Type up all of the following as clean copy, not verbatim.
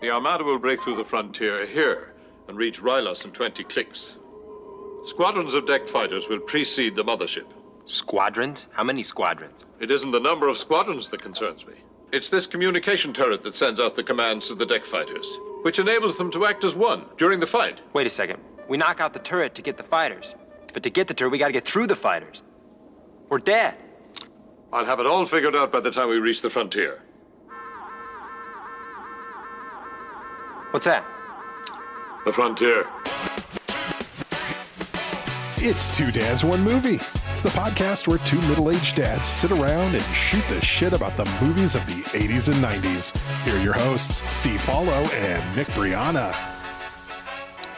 The Armada will break through the frontier here and reach Rylos in 20 clicks. Squadrons of deck fighters will precede the mothership. Squadrons? How many squadrons? It isn't the number of squadrons that concerns me. It's this communication turret that sends out the commands to the deck fighters, which enables them to act as one during the fight. Wait a second. We knock out the turret to get the fighters. But to get the turret, we gotta get through the fighters. We're dead. I'll have it all figured out by the time we reach the frontier. What's that? The frontier. It's Two Dads, One Movie. It's the podcast where two middle-aged dads sit around and shoot the shit about the movies of the 80s and 90s. Here are your hosts, Steve Paulo and Nick Brianna.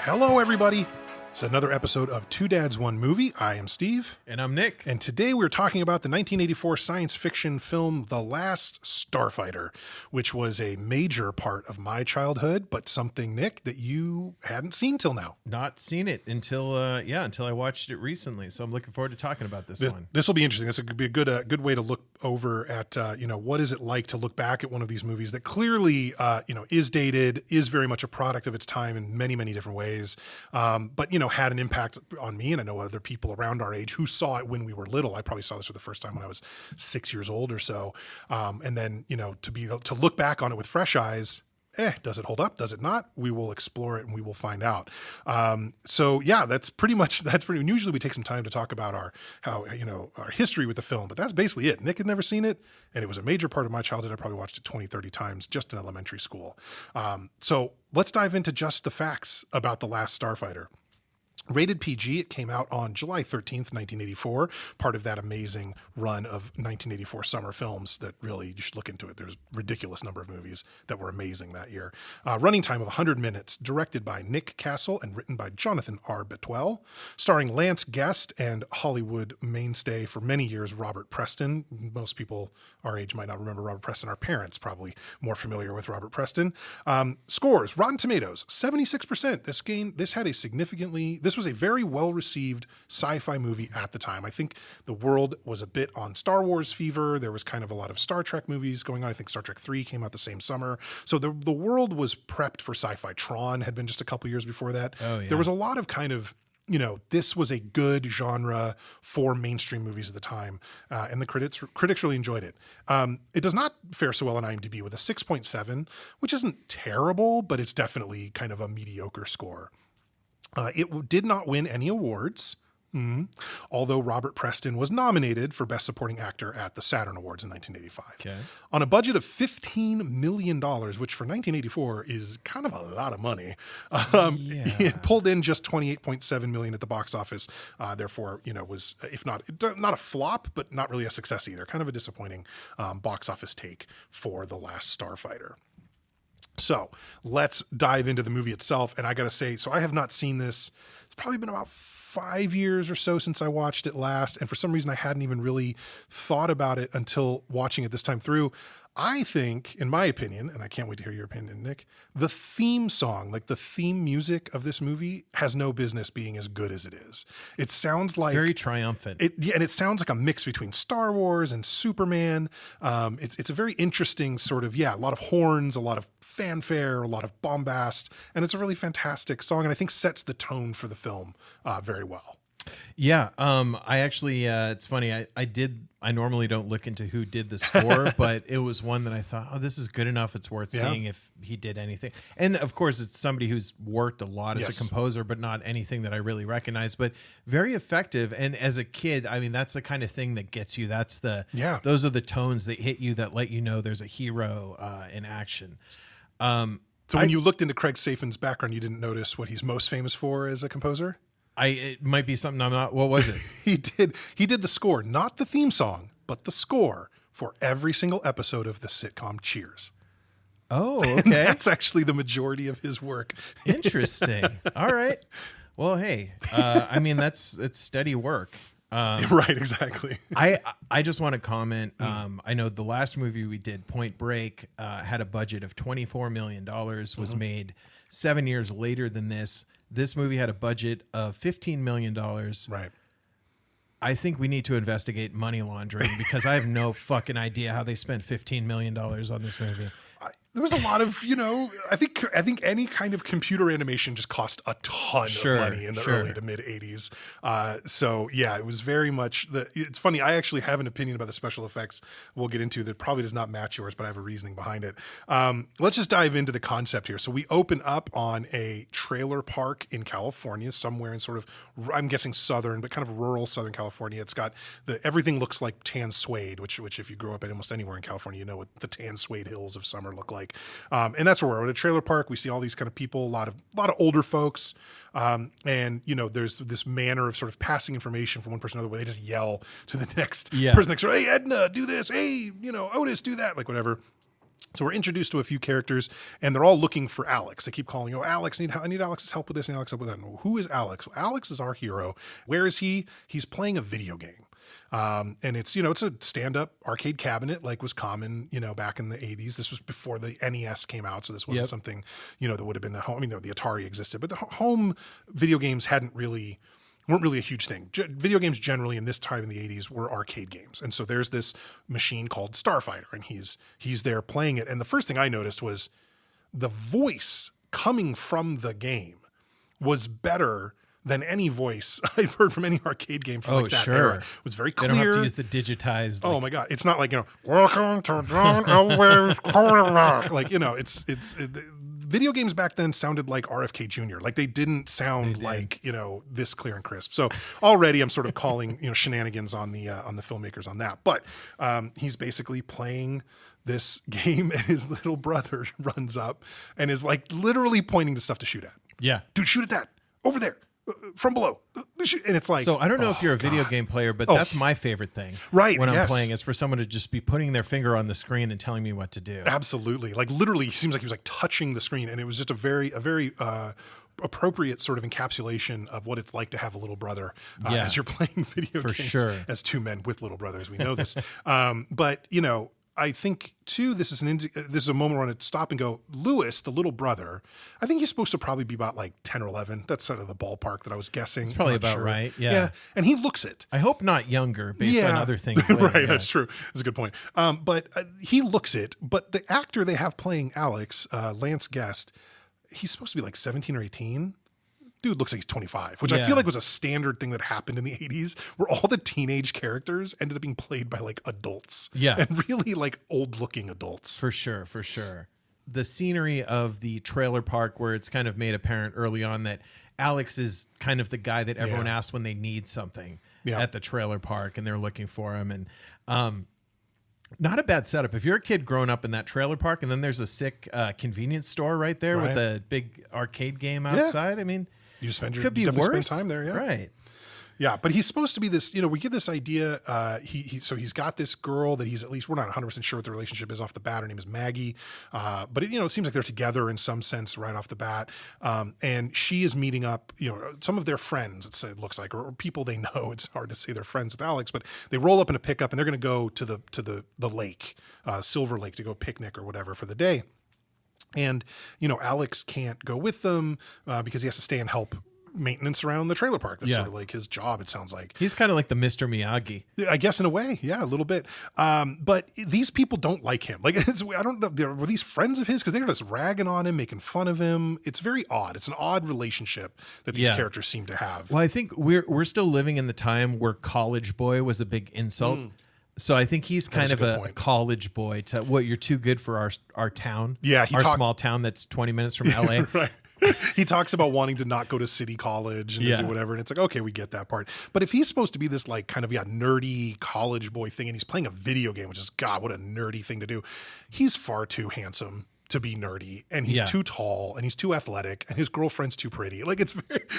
Hello, everybody. It's another episode of Two Dads, One Movie. I am Steve. And I'm Nick. And today we're talking about the 1984 science fiction film The Last Starfighter, which was a major part of my childhood, but something, Nick, that you hadn't seen till now. Not seen it until I watched it recently. So I'm looking forward to talking about this one. This will be interesting. This will be a good way to look over at, what is it like to look back at one of these movies that clearly, is dated, is very much a product of its time in many, many different ways. But, had an impact on me, and I know other people around our age who saw it when we were little. I probably saw this for the first time when I was 6 years old or so. And then, to look back on it with fresh eyes, does it hold up? Does it not? We will explore it and we will find out. That's pretty usually we take some time to talk about our history with the film, but that's basically it. Nick had never seen it, and it was a major part of my childhood. I probably watched it 20, 30 times just in elementary school. So let's dive into just the facts about The Last Starfighter. Rated PG, it came out on July 13th, 1984, part of that amazing run of 1984 summer films that really, you should look into it. There's a ridiculous number of movies that were amazing that year. Running time of 100 minutes, directed by Nick Castle and written by Jonathan R. Betwell, starring Lance Guest and Hollywood mainstay for many years, Robert Preston. Most people our age might not remember Robert Preston. Our parents probably more familiar with Robert Preston. Scores, Rotten Tomatoes, 76%. This was a very well-received sci-fi movie at the time. I think the world was a bit on Star Wars fever. There was kind of a lot of Star Trek movies going on. I think Star Trek 3 came out the same summer. So the world was prepped for sci-fi. Tron had been just a couple years before that. Oh, yeah. There was a lot of kind of, this was a good genre for mainstream movies at the time, and the critics really enjoyed it. It does not fare so well on IMDb with a 6.7, which isn't terrible, but it's definitely kind of a mediocre score. It did not win any awards, although Robert Preston was nominated for Best Supporting Actor at the Saturn Awards in 1985. Okay. On a budget of $15 million, which for 1984 is kind of a lot of money, it pulled in just $28.7 million at the box office. Therefore, was, if not a flop, but not really a success either. Kind of a disappointing box office take for The Last Starfighter. So let's dive into the movie itself. And I got to say, so I have not seen this. It's probably been about 5 years or so since I watched it last. And for some reason, I hadn't even really thought about it until watching it this time through. I think, in my opinion, and I can't wait to hear your opinion, Nick, the theme song, like the theme music of this movie, has no business being as good as it is. It sounds like very triumphant. And it sounds like a mix between Star Wars and Superman. It's a very interesting sort of, a lot of horns, a lot of fanfare, a lot of bombast, and it's a really fantastic song, and I think sets the tone for the film very well. Yeah. I actually, it's funny. I normally don't look into who did the score, but it was one that I thought, this is good enough. It's worth seeing if he did anything. And of course it's somebody who's worked a lot as a composer, but not anything that I really recognize, but very effective. And as a kid, I mean, that's the kind of thing that gets you. Those are the tones that hit you, that let you know there's a hero in action. So when you looked into Craig Safin's background, you didn't notice what he's most famous for as a composer? It might be something I'm not. What was it? He did the score, not the theme song, but the score for every single episode of the sitcom Cheers. Oh, okay. And that's actually the majority of his work. Interesting. All right. Well, hey, it's steady work. Right, exactly. I just want to comment. I know the last movie we did, Point Break, had a budget of $24 million, was made 7 years later than this. This movie had a budget of $15 million. Right. I think we need to investigate money laundering because I have no fucking idea how they spent $15 million on this movie. there was a lot of, I think any kind of computer animation just cost a ton of money in the early to mid 80s. So yeah, it was very much it's funny. I actually have an opinion about the special effects we'll get into that probably does not match yours, but I have a reasoning behind it. Let's just dive into the concept here. So we open up on a trailer park in California, somewhere in sort of, I'm guessing southern, but kind of rural Southern California. It's got everything looks like tan suede, which if you grew up at almost anywhere in California, you know what the tan suede hills of summer look like. And that's where we're at a trailer park. We see all these kind of people, a lot of older folks. And there's this manner of sort of passing information from one person to another where they just yell to the next person next door, hey, Edna, do this. Hey, Otis, do that, like whatever. So we're introduced to a few characters, and they're all looking for Alex. They keep calling, Alex, I need Alex's help with this, and Alex help with that. And who is Alex? Well, Alex is our hero. Where is he? He's playing a video game. And it's, it's a stand-up arcade cabinet like was common, back in the 80s. This was before the NES came out, so this wasn't something, that would have been the home, the Atari existed. But the home video games weren't really a huge thing. Video games generally in this time in the 80s were arcade games. And so there's this machine called Starfighter, and he's there playing it. And the first thing I noticed was the voice coming from the game was better than any voice I've heard from any arcade game from that era. It was very clear. They don't have to use the digitized. Oh my God. It's not like, welcome to John Elway's quarterback. Like, video games back then sounded like RFK Jr. Like they didn't sound like, this clear and crisp. So already I'm sort of calling, shenanigans on the filmmakers on that. But he's basically playing this game, and his little brother runs up and is like literally pointing to stuff to shoot at. Yeah. Dude, shoot at that. Over there. From below. And it's like, so I don't know if you're a video game player, but that's my favorite thing. Right. When I'm playing is for someone to just be putting their finger on the screen and telling me what to do. Absolutely. Like literally, it seems like he was like touching the screen, and it was just a very appropriate sort of encapsulation of what it's like to have a little brother as you're playing video games as two men with little brothers. We know this. But I think too, this is a moment where I want to stop and go, Lewis, the little brother, I think he's supposed to probably be about like 10 or 11. That's sort of the ballpark that I was guessing. It's probably about right. Yeah. And he looks it. I hope not younger based on other things. Later, right. That's true. That's a good point. But he looks it, but the actor they have playing Alex, Lance Guest, he's supposed to be like 17 or 18. Dude looks like he's 25, which I feel like was a standard thing that happened in the 80s where all the teenage characters ended up being played by like adults. Yeah. And really like old looking adults. For sure. The scenery of the trailer park where it's kind of made apparent early on that Alex is kind of the guy that everyone asks when they need something at the trailer park and they're looking for him. And, not a bad setup. If you're a kid growing up in that trailer park and then there's a sick convenience store right there with a big arcade game outside. I mean, you could be worse. Spend time there, right? Yeah, but he's supposed to be this. We get this idea. So he's got this girl that he's at least we're not 100% sure what the relationship is off the bat. Her name is Maggie, but it seems like they're together in some sense right off the bat. And she is meeting up. Some of their friends. It looks like or people they know. It's hard to say they're friends with Alex, but they roll up in a pickup and they're going to go to the lake, Silver Lake, to go picnic or whatever for the day. And, Alex can't go with them because he has to stay and help maintenance around the trailer park. That's sort of like his job, it sounds like. He's kind of like the Mr. Miyagi. I guess in a way. Yeah, a little bit. But these people don't like him. Like, I don't know. Were these friends of his? Because they're just ragging on him, making fun of him. It's very odd. It's an odd relationship that these characters seem to have. Well, I think we're still living in the time where college boy was a big insult. So I think he's kind of a college boy to what you're too good for our town. Yeah. Small town that's 20 minutes from LA. Right. He talks about wanting to not go to city college and to do whatever. And it's like, okay, we get that part. But if he's supposed to be this like kind of nerdy college boy thing and he's playing a video game, which is, God, what a nerdy thing to do. He's far too handsome to be nerdy, and he's too tall, and he's too athletic, and his girlfriend's too pretty. Like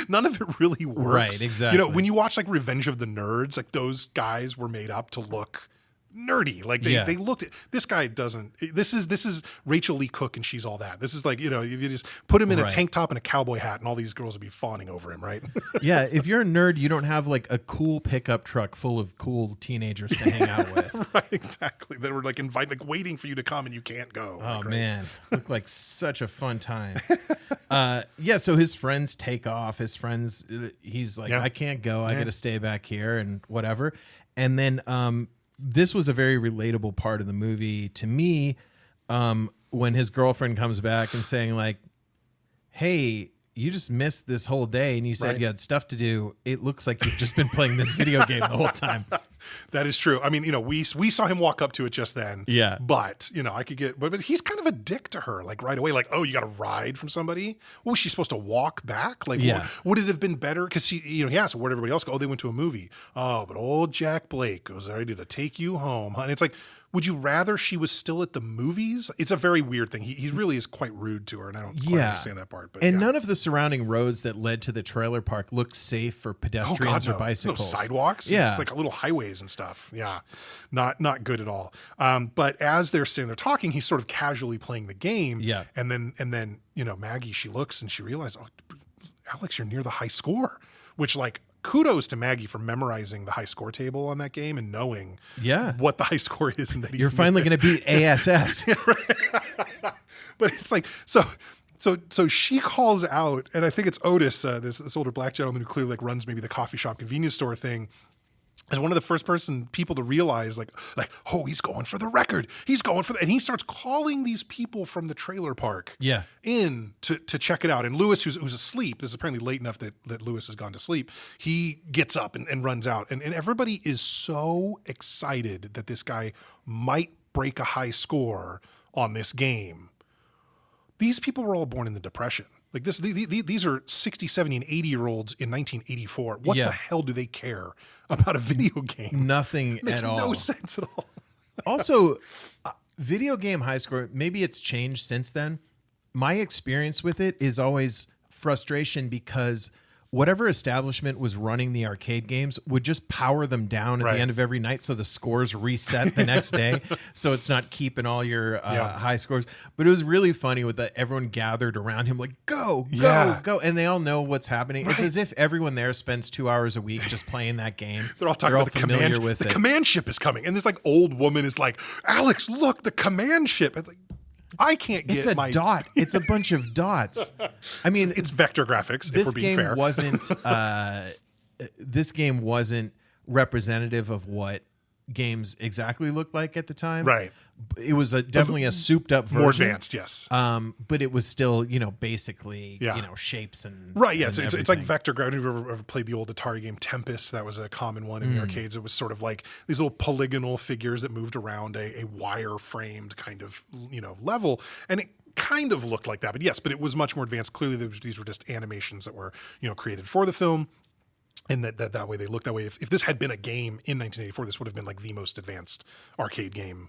none of it really works. Right, exactly. When you watch like Revenge of the Nerds, like those guys were made up to look nerdy. Like they looked at this guy doesn't. This is Rachel Lee Cook and She's All That. This is like if you just put him in a tank top and a cowboy hat, and all these girls would be fawning over him, right? Yeah, if you're a nerd, you don't have like a cool pickup truck full of cool teenagers to hang out with. Right, exactly. They were like waiting for you to come, and you can't go. Oh man, looked like such a fun time. So his friends take off. His friends, he's like, I can't go. I got to stay back here and whatever. And then this was a very relatable part of the movie to me, when his girlfriend comes back and saying like, hey, you just missed this whole day and you said you had stuff to do. It looks like you've just been playing this video game the whole time. That is true. I mean, we saw him walk up to it just then. Yeah. But, I could get, but he's kind of a dick to her, like right away, like, oh, you got a ride from somebody? Well, was she supposed to walk back? Like, would it have been better? Because he asked, where'd everybody else go? Oh, they went to a movie. Oh, but old Jack Blake was ready to take you home. And it's like, would you rather she was still at the movies? It's a very weird thing. He really is quite rude to her, and I don't quite understand that part. But none of the surrounding roads that led to the trailer park looked safe for pedestrians or bicycles. No sidewalks. Yeah. It's like little highways and stuff. Yeah, not good at all. But as they're sitting there talking, he's sort of casually playing the game. Yeah. And then Maggie, she looks and she realizes, oh, Alex, you're near the high score, which like, kudos to Maggie for memorizing the high score table on that game and knowing what the high score is and that you're finally going to beat ASS. But it's like, so she calls out, and I think it's Otis, this older black gentleman who clearly like runs maybe the coffee shop convenience store thing, as one of the first people to realize like, oh, he's going for the record. And he starts calling these people from the trailer park in to check it out. And Lewis, who's asleep, this is apparently late enough that Lewis has gone to sleep. He gets up and runs out. And everybody is so excited that this guy might break a high score on this game. These people were all born in the Depression. Like this, these are 60, 70, and 80-year-olds in 1984. What the hell do they care about a video game? Nothing Makes at all. no sense at all. Also, video game high score, maybe it's changed since then. My experience with it is always frustration because whatever establishment was running the arcade games would just power them down at the end of every night so the scores reset the next day. So it's not keeping all your high scores. But it was really funny with everyone gathered around him like, go. And they all know what's happening. It's as if everyone there spends 2 hours a week just playing that game. They're all talking about the command. The command ship is coming. And this like old woman is like, Alex, look, the command ship. It's like, I can't get it's a dot. It's a bunch of dots. I mean, it's vector graphics. If we're being fair, this game wasn't representative of what games exactly looked like at the time. Right. It was definitely a souped up version. More advanced, yes. But it was still, basically, shapes and right. Yeah, and it's like vector gravity. Have you ever played the old Atari game Tempest? That was a common one in the arcades. It was sort of like these little polygonal figures that moved around a wire framed kind of level, and it kind of looked like that. But yes, it was much more advanced. Clearly, these were just animations that were created for the film. And that way they look that way. If this had been a game in 1984, this would have been like the most advanced arcade game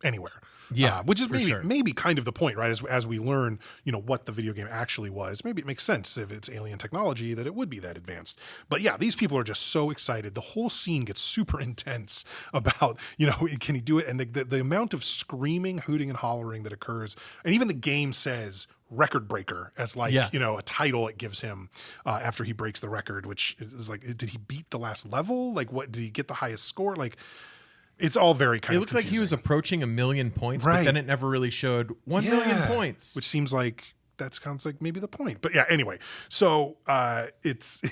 anywhere. Yeah, which is maybe kind of the point, right? As we learn, what the video game actually was, maybe it makes sense if it's alien technology that it would be that advanced. But yeah, these people are just so excited. The whole scene gets super intense about, can he do it? And the amount of screaming, hooting, and hollering that occurs, and even the game says record breaker as like a title it gives him after he breaks the record, which is like, did he beat the last level? Like, what did he get the highest score? Like, it's all very kind of confusing. It looked like he was approaching 1 million points, but then it never really showed 1 million points, which seems like that sounds like maybe the point. But yeah, anyway, so it's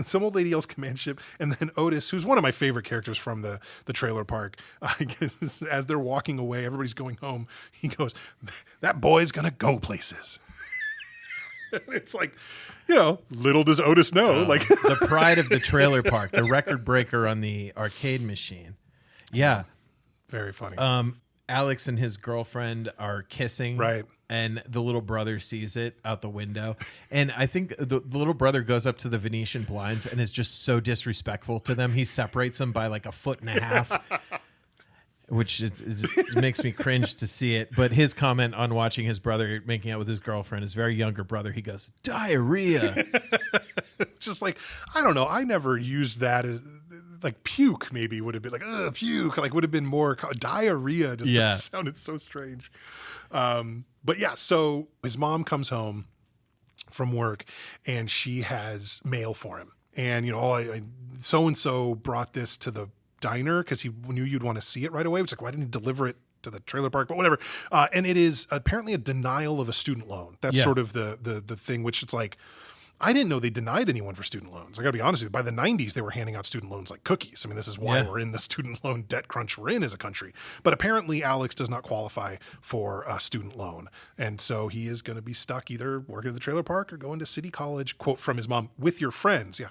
some old lady yells command ship, and then Otis, who's one of my favorite characters from the trailer park, I guess, as they're walking away, everybody's going home, he goes, that boy's gonna go places. It's like, little does Otis know. Like the pride of the trailer park, the record breaker on the arcade machine. Yeah. Very funny. Alex and his girlfriend are kissing. Right. And the little brother sees it out the window. And I think the little brother goes up to the Venetian blinds and is just so disrespectful to them. He separates them by like 1.5 feet. Which it makes me cringe to see it. But his comment on watching his brother making out with his girlfriend, his very younger brother, he goes, diarrhea. Just like, I don't know. I never used that as like puke maybe would have been like, ugh, puke. Like would have been more diarrhea. Just sounded so strange. But yeah, so his mom comes home from work and she has mail for him. And, so-and-so brought this to the diner because he knew you'd want to see it right away. It's like, why didn't he deliver it to the trailer park? But whatever. And it is apparently a denial of a student loan. That's sort of the thing, which it's like, I didn't know they denied anyone for student loans. I got to be honest with you. By the 90s, they were handing out student loans like cookies. I mean, this is why we're in the student loan debt crunch we're in as a country. But apparently, Alex does not qualify for a student loan. And so he is going to be stuck either working at the trailer park or going to City College, quote from his mom, with your friends. Yeah.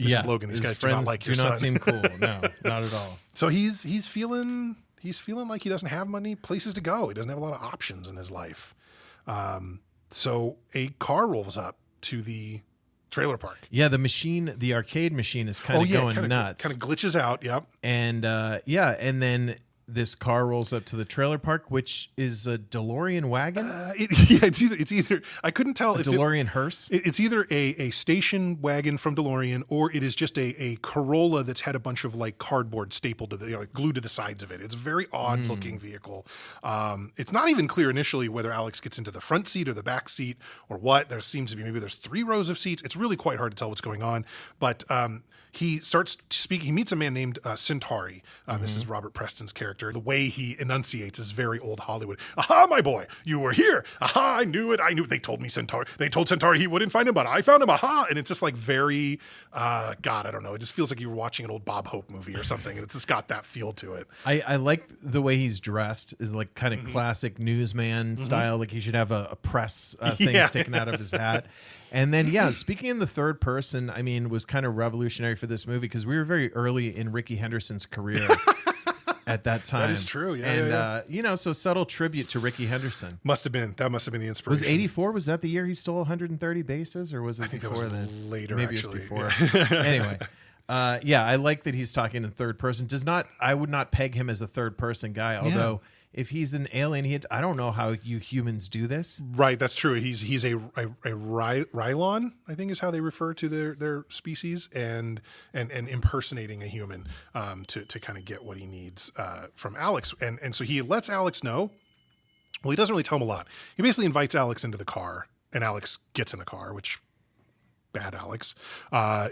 Mrs. Logan, these guys do not like your son. Do not seem cool. No, not at all. So he's feeling like he doesn't have many places to go. He doesn't have a lot of options in his life. So a car rolls up to the trailer park. Yeah, the arcade machine is kind of going nuts. Kind of glitches out, yep. And and then this car rolls up to the trailer park, which is a DeLorean wagon. It's either I couldn't tell if DeLorean hearse. It's either a station wagon from DeLorean, or it is just a Corolla that's had a bunch of like cardboard stapled to the glued to the sides of it. It's a very odd looking vehicle. It's not even clear initially whether Alex gets into the front seat or the back seat or what. There seems to be maybe there's 3 rows of seats. It's really quite hard to tell what's going on. But he starts speaking. He meets a man named Centauri. This is Robert Preston's character. The way he enunciates is very old Hollywood. Aha, my boy, you were here. Aha, I knew it. They told me Centauri. They told Centauri he wouldn't find him, but I found him. Aha. And it's just like very, God, I don't know. It just feels like you were watching an old Bob Hope movie or something. And it's just got that feel to it. I like the way he's dressed, is like kind of classic newsman style. Like he should have a press thing sticking out of his hat. And then, speaking in the third person, I mean, was kind of revolutionary for this movie because we were very early in Ricky Henderson's career at that time. That is true. Yeah. And, so subtle tribute to Ricky Henderson. That must have been the inspiration. Was 84? Was that the year he stole 130 bases, or was it before then? Later, maybe actually. It was before. Anyway. I like that he's talking in third person. I would not peg him as a third person guy, although if he's an alien, I don't know how you humans do this. Right, that's true. He's a Rylon, I think is how they refer to their species, and impersonating a human to kind of get what he needs from Alex. And so he lets Alex know. Well, he doesn't really tell him a lot. He basically invites Alex into the car, and Alex gets in the car, which bad Alex.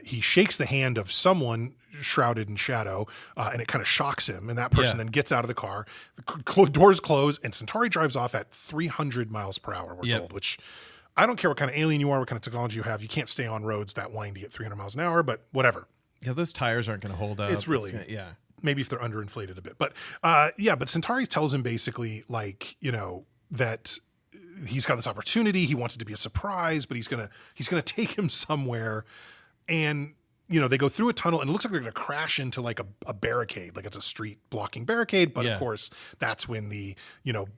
He shakes the hand of someone shrouded in shadow, and it kind of shocks him. And that person then gets out of the car. The doors close, and Centauri drives off at 300 miles per hour, we're told, which I don't care what kind of alien you are, what kind of technology you have. You can't stay on roads that windy at 300 miles an hour, but whatever. Yeah, those tires aren't going to hold up. It's really, maybe if they're underinflated a bit. But but Centauri tells him basically that he's got this opportunity. He wants it to be a surprise, but he's gonna take him somewhere. And they go through a tunnel, and it looks like they're gonna crash into like a barricade, like it's a street blocking barricade. But of course, that's when the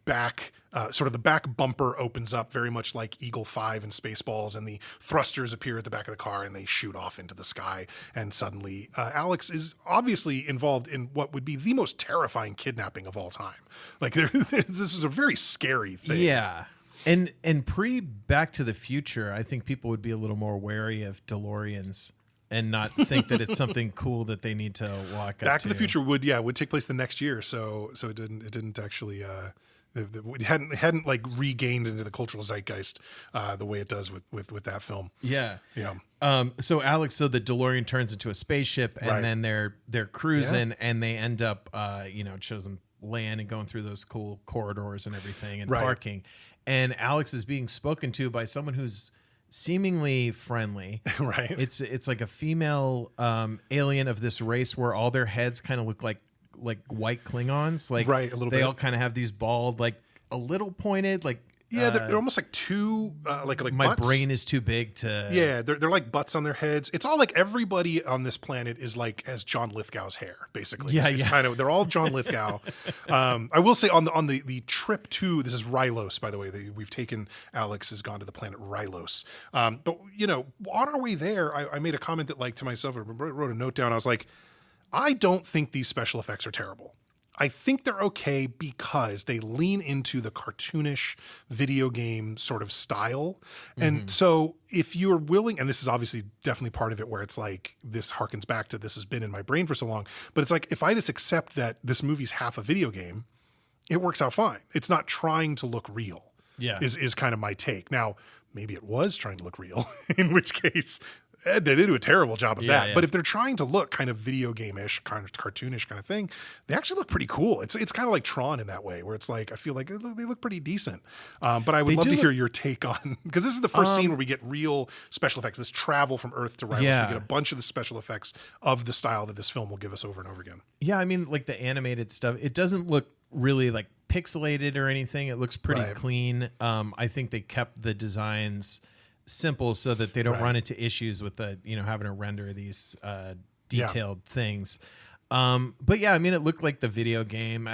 back the back bumper opens up, very much like Eagle 5 and Spaceballs, and the thrusters appear at the back of the car, and they shoot off into the sky. And suddenly, Alex is obviously involved in what would be the most terrifying kidnapping of all time. Like this is a very scary thing. Yeah. And pre Back to the Future, I think people would be a little more wary of DeLoreans and not think that it's something cool that they need to walk up to. Back to the Future would take place the next year, so it didn't actually it hadn't like regained into the cultural zeitgeist the way it does with that film. Yeah. So Alex, the DeLorean turns into a spaceship, and then they're cruising, and they end up it shows them land and going through those cool corridors and everything and parking. And Alex is being spoken to by someone who's seemingly friendly. Right. It's like a female alien of this race where all their heads kind of look like white Klingons. Like a little bit. They all kind of have these bald, like a little pointed, like they're almost like two like my butts. brain is too big to. Yeah, they're like butts on their heads. It's all like everybody on this planet is like as John Lithgow's hair, basically. It's kind of, they're all John Lithgow. I will say on the trip to, this is Rylos, by the way. We've taken, Alex has gone to the planet Rylos. But on our way there, I made a comment that, like, to myself, I wrote a note down. I was like, I don't think these special effects are terrible. I think they're okay because they lean into the cartoonish video game sort of style. And so if you're willing, and this is obviously definitely part of it where it's like, this harkens back to this has been in my brain for so long, but it's like, if I just accept that this movie's half a video game, it works out fine. It's not trying to look real. Is kind of my take. Now, maybe it was trying to look real, in which case they do a terrible job of that. Yeah. But if they're trying to look kind of video game-ish, kind of cartoonish kind of thing, they actually look pretty cool. It's kind of like Tron in that way, where it's like I feel like they look pretty decent. But I would love to hear your take on, because this is the first scene where we get real special effects. This travel from Earth to Rivals. Yeah. We get a bunch of the special effects of the style that this film will give us over and over again. Yeah, I mean, like the animated stuff, it doesn't look really like pixelated or anything. It looks pretty clean. I think they kept the designs simple so that they don't run into issues with the having to render these detailed things. But yeah, I mean, it looked like the video game.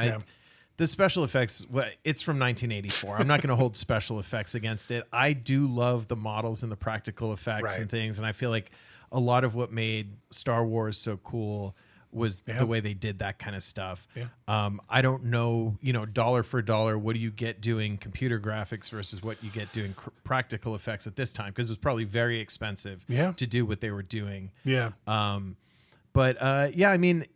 The special effects, it's from 1984. I'm not going to hold special effects against it. I do love the models and the practical effects and things, and I feel like a lot of what made Star Wars so cool was the way they did that kind of stuff. I don't know, dollar for dollar, what do you get doing computer graphics versus what you get doing practical effects at this time? Because it was probably very expensive to do what they were doing. But I mean,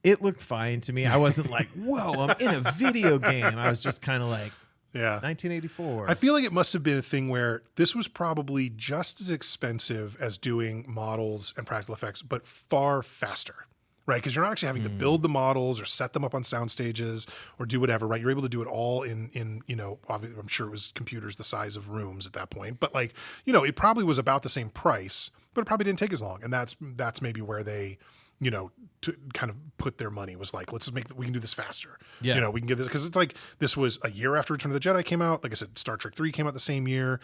it looked fine to me. I wasn't like, whoa, I'm in a video game. I was just kind of like, 1984. I feel like it must have been a thing where this was probably just as expensive as doing models and practical effects, but far faster. Right, because you're not actually having to build the models or set them up on sound stages or do whatever, right? You're able to do it all in obviously, I'm sure it was computers the size of rooms at that point, but it probably was about the same price, but it probably didn't take as long, and that's maybe where they, to kind of put their money was like, let's just we can do this faster. We can get this, because it's like this was a year after Return of the Jedi came out. Like I said, Star Trek 3 came out the same year.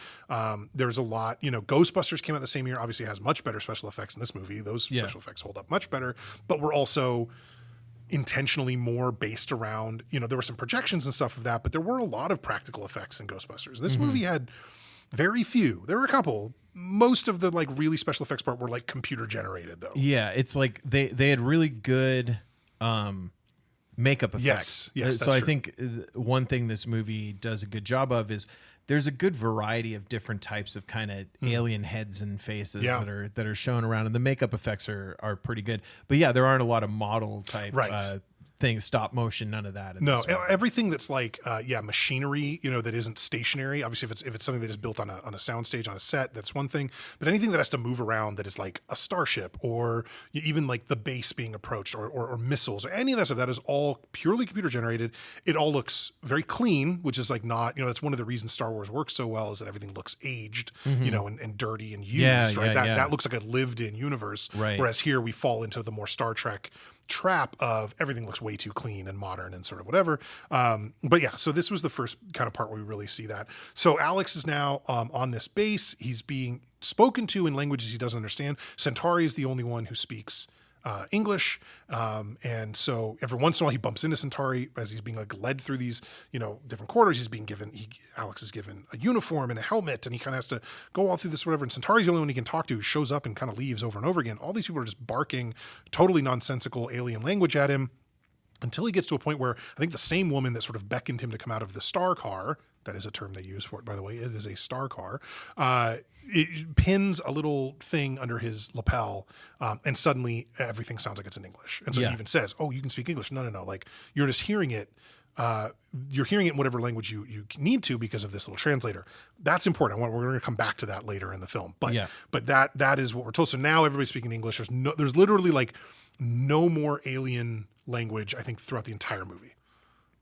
There's a lot, Ghostbusters came out the same year. Obviously, it has much better special effects in this movie. Those special effects hold up much better, but we're also intentionally more based around, there were some projections and stuff of that, but there were a lot of practical effects in Ghostbusters. This movie had very few. There were a couple. Most of the really special effects part were computer generated though. Yeah, it's like they had really good makeup effects. Yes. So I think one thing this movie does a good job of is there's a good variety of different types of kind of alien heads and faces that are shown around, and the makeup effects are pretty good. But yeah, there aren't a lot of model type things, stop motion, none of that. No, everything that's machinery, that isn't stationary. Obviously, if it's something that is built on a soundstage, on a set, that's one thing. But anything that has to move around, that is like a starship, or even like the base being approached, or missiles, or any of that stuff, that is all purely computer generated. It all looks very clean, which is not, that's one of the reasons Star Wars works so well, is that everything looks aged, and dirty and used. That looks like a lived-in universe. Right. Whereas here we fall into the more Star Trek trap of everything looks way too clean and modern and sort of whatever. But yeah, so this was the first kind of part where we really see that. So Alex is now on this base. He's being spoken to in languages he doesn't understand. Centauri is the only one who speaks English. And so every once in a while he bumps into Centauri as he's being led through these, different quarters. He's being Alex is given a uniform and a helmet, and he kind of has to go all through this, whatever. And Centauri's the only one he can talk to, who shows up and kind of leaves over and over again. All these people are just barking totally nonsensical alien language at him, until he gets to a point where I think the same woman that sort of beckoned him to come out of the star car, that is a term they use for it, by the way, it is a star car, it pins a little thing under his lapel, and suddenly everything sounds like it's in English. And so he even says, oh, you can speak English. No. You're just hearing it. You're hearing it in whatever language you need to, because of this little translator. That's important. We're going to come back to that later in the film. But that is what we're told. So now everybody's speaking English. There's literally no more alien language, I think, throughout the entire movie.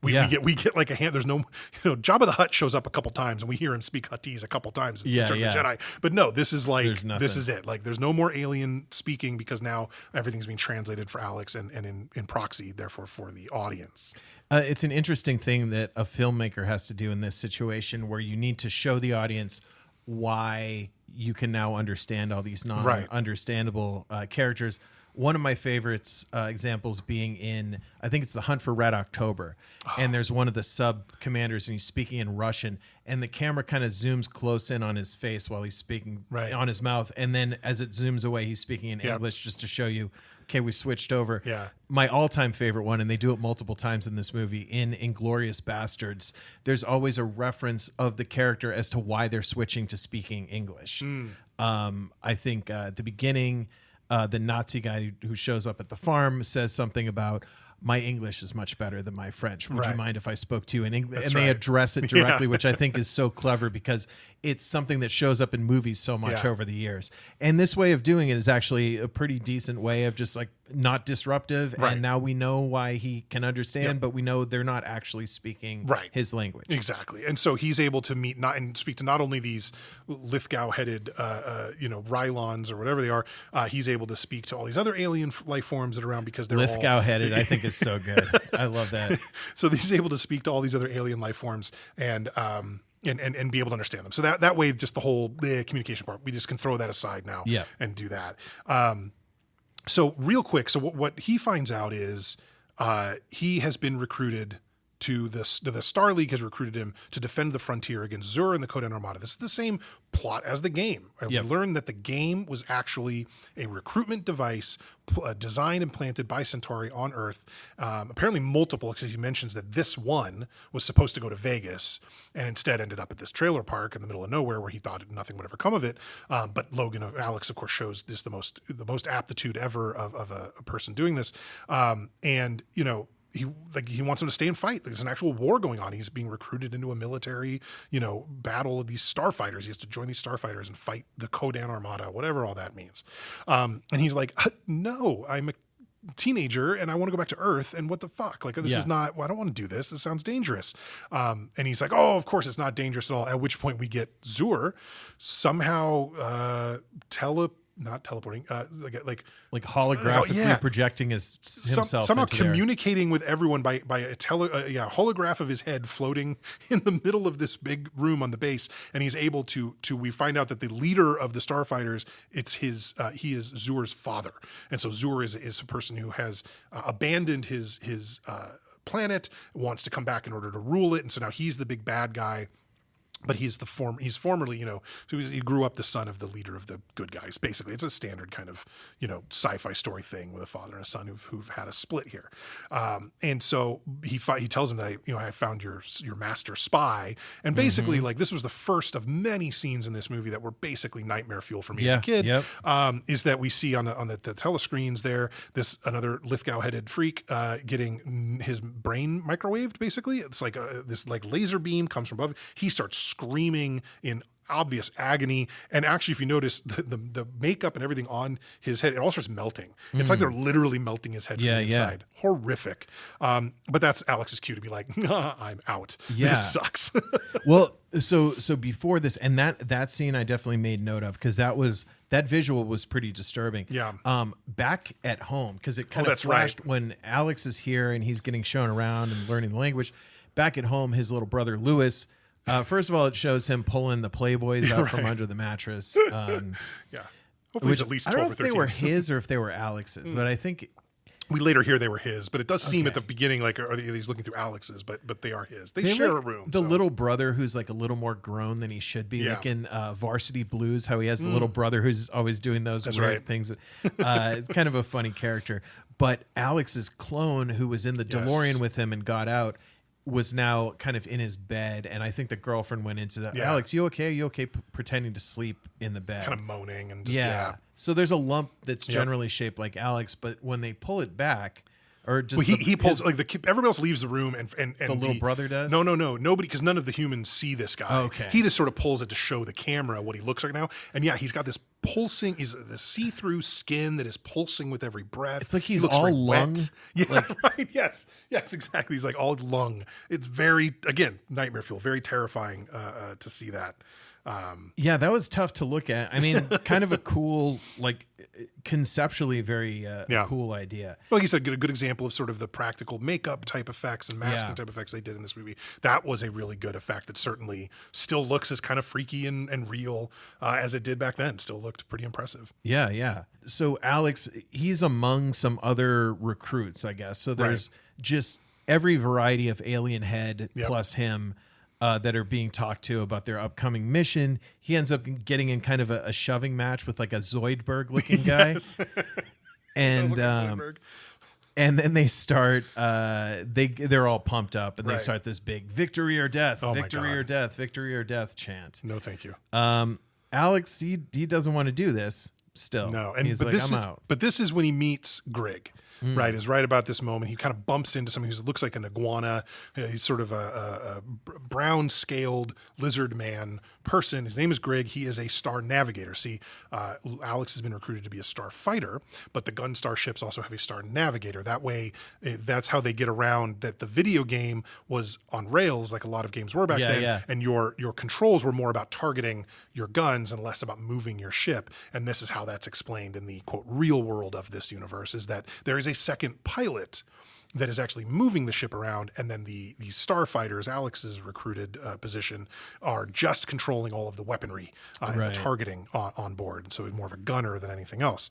We get like a hand. There's no, Jabba the Hutt shows up a couple times, and we hear him speak Huttese a couple times in Return of the Jedi. But no, this is this is it. There's no more alien speaking, because now everything's being translated for Alex and in proxy, therefore for the audience. It's an interesting thing that a filmmaker has to do in this situation, where you need to show the audience why you can now understand all these non-understandable characters. One of my favorites examples being in, I think it's The Hunt for Red October. And there's one of the sub commanders, and he's speaking in Russian, and the camera kind of zooms close in on his face while he's speaking on his mouth. And then as it zooms away, he's speaking in English, just to show you, okay, we switched over. My all-time favorite one, and they do it multiple times in this movie, in Inglourious Bastards, there's always a reference of the character as to why they're switching to speaking English. I think at the beginning, the Nazi guy who shows up at the farm says something about, my English is much better than my French. Would you mind if I spoke to you in English? That's And they right. address it directly, which I think is so clever because it's something that shows up in movies so much over the years. And this way of doing it is actually a pretty decent way of just like not disruptive. Right. And now we know why he can understand, but we know they're not actually speaking his language. Exactly. And so he's able to meet and speak to not only these Lithgow-headed, Rylons or whatever they are, he's able to speak to all these other alien life forms that are around because they're Lithgow-headed, I think is so good. I love that. So he's able to speak to all these other alien life forms and be able to understand them. So that way, just the whole communication part, we just can throw that aside now and do that. So real quick, so what he finds out is he has been recruited to the Star League has recruited him to defend the frontier against Zur and the Kodan Armada. This is the same plot as the game. We learned that the game was actually a recruitment device designed and planted by Centauri on Earth. Apparently multiple, because he mentions that this one was supposed to go to Vegas and instead ended up at this trailer park in the middle of nowhere where he thought nothing would ever come of it. But Alex, of course, shows this the most aptitude ever of a person doing this. And, you know, he wants him to stay and fight. There's an actual war going on. He's being recruited into a military, battle of these starfighters. He has to join these starfighters and fight the Kodan Armada, whatever all that means. And he's like, no, I'm a teenager and I want to go back to Earth. And what the fuck? Like, this is not, well, I don't want to do this. This sounds dangerous. And he's like, oh, of course it's not dangerous at all. At which point we get Zur somehow not teleporting, like holographically projecting himself somehow into communicating with everyone by a holograph of his head floating in the middle of this big room on the base, and he's able to we find out that the leader of the starfighters, it's his he is Zur's father, and so Zur is a person who has abandoned his planet, wants to come back in order to rule it, and so now he's the big bad guy. But he's formerly, so he grew up the son of the leader of the good guys. Basically, it's a standard kind of, sci-fi story thing with a father and a son who've had a split here. And so he tells him that I found your master spy, and basically like this was the first of many scenes in this movie that were basically nightmare fuel for me as a kid. Is that we see on the telescreens there another Lithgow-headed freak getting his brain microwaved. Basically, it's like this like laser beam comes from above. He starts screaming in obvious agony, and actually if you notice the makeup and everything on his head, it all starts melting. It's like they're literally melting his head from the inside. Horrific. But that's Alex's cue to be like, nah, I'm out. This sucks. Well, so before this, and that scene I definitely made note of, because that visual was pretty disturbing. Back at home, because it kind of flashed when Alex is here and he's getting shown around and learning the language. Back at home, his little brother Lewis, first of all, it shows him pulling the Playboys out from under the mattress. Hopefully it's at least 12 or 13. I don't know if they were his or if they were Alex's, but I think we later hear they were his. But it does seem at the beginning like he's looking through Alex's, but they are his. They share a room. The little brother who's like a little more grown than he should be, like in Varsity Blues, how he has the little brother who's always doing those weird things. It's kind of a funny character. But Alex's clone, who was in the DeLorean with him and got out, was now kind of in his bed, and I think the girlfriend went into that. Alex, you okay? You okay? Pretending to sleep in the bed, kind of moaning and just, So there's a lump that's generally shaped like Alex, but when they pull it back, or just he pulls everybody else leaves the room, and the little brother does. No, nobody, because none of the humans see this guy. Okay, he just sort of pulls it to show the camera what he looks like now, and he's got this pulsing. He's the see-through skin that is pulsing with every breath. It's like he's all lung. Right. Yes, exactly. He's like all lung. It's very, again, nightmare fuel. Very terrifying to see that. That was tough to look at. I mean, kind of a cool, like conceptually very cool idea. Well, like you said, a good example of sort of the practical makeup type effects and masking type effects they did in this movie. That was a really good effect that certainly still looks as kind of freaky and real as it did back then. Still looked pretty impressive. Yeah. So Alex, he's among some other recruits, I guess. So there's just every variety of alien head plus him. That are being talked to about their upcoming mission. He ends up getting in kind of a shoving match with like a Zoidberg looking guy. And and then they start they're all pumped up and they start this big victory or death, victory or death chant. No, thank you. Alex, he doesn't want to do this still. No, and he's like, I'm out. But this is when he meets Grig. right, is right about this moment. He kind of bumps into somebody who looks like an iguana. He's sort of a brown-scaled lizard man person. His name is Grig. He is a star navigator. See, Alex has been recruited to be a starfighter, but the gun starships also have a star navigator. That way, that's how they get around that the video game was on rails, like a lot of games were back then, and your controls were more about targeting your guns and less about moving your ship. And this is how that's explained in the, quote, real world of this universe, is that there is a second pilot that is actually moving the ship around, and then the starfighters, Alex's recruited position, are just controlling all of the weaponry and the targeting on board. So more of a gunner than anything else.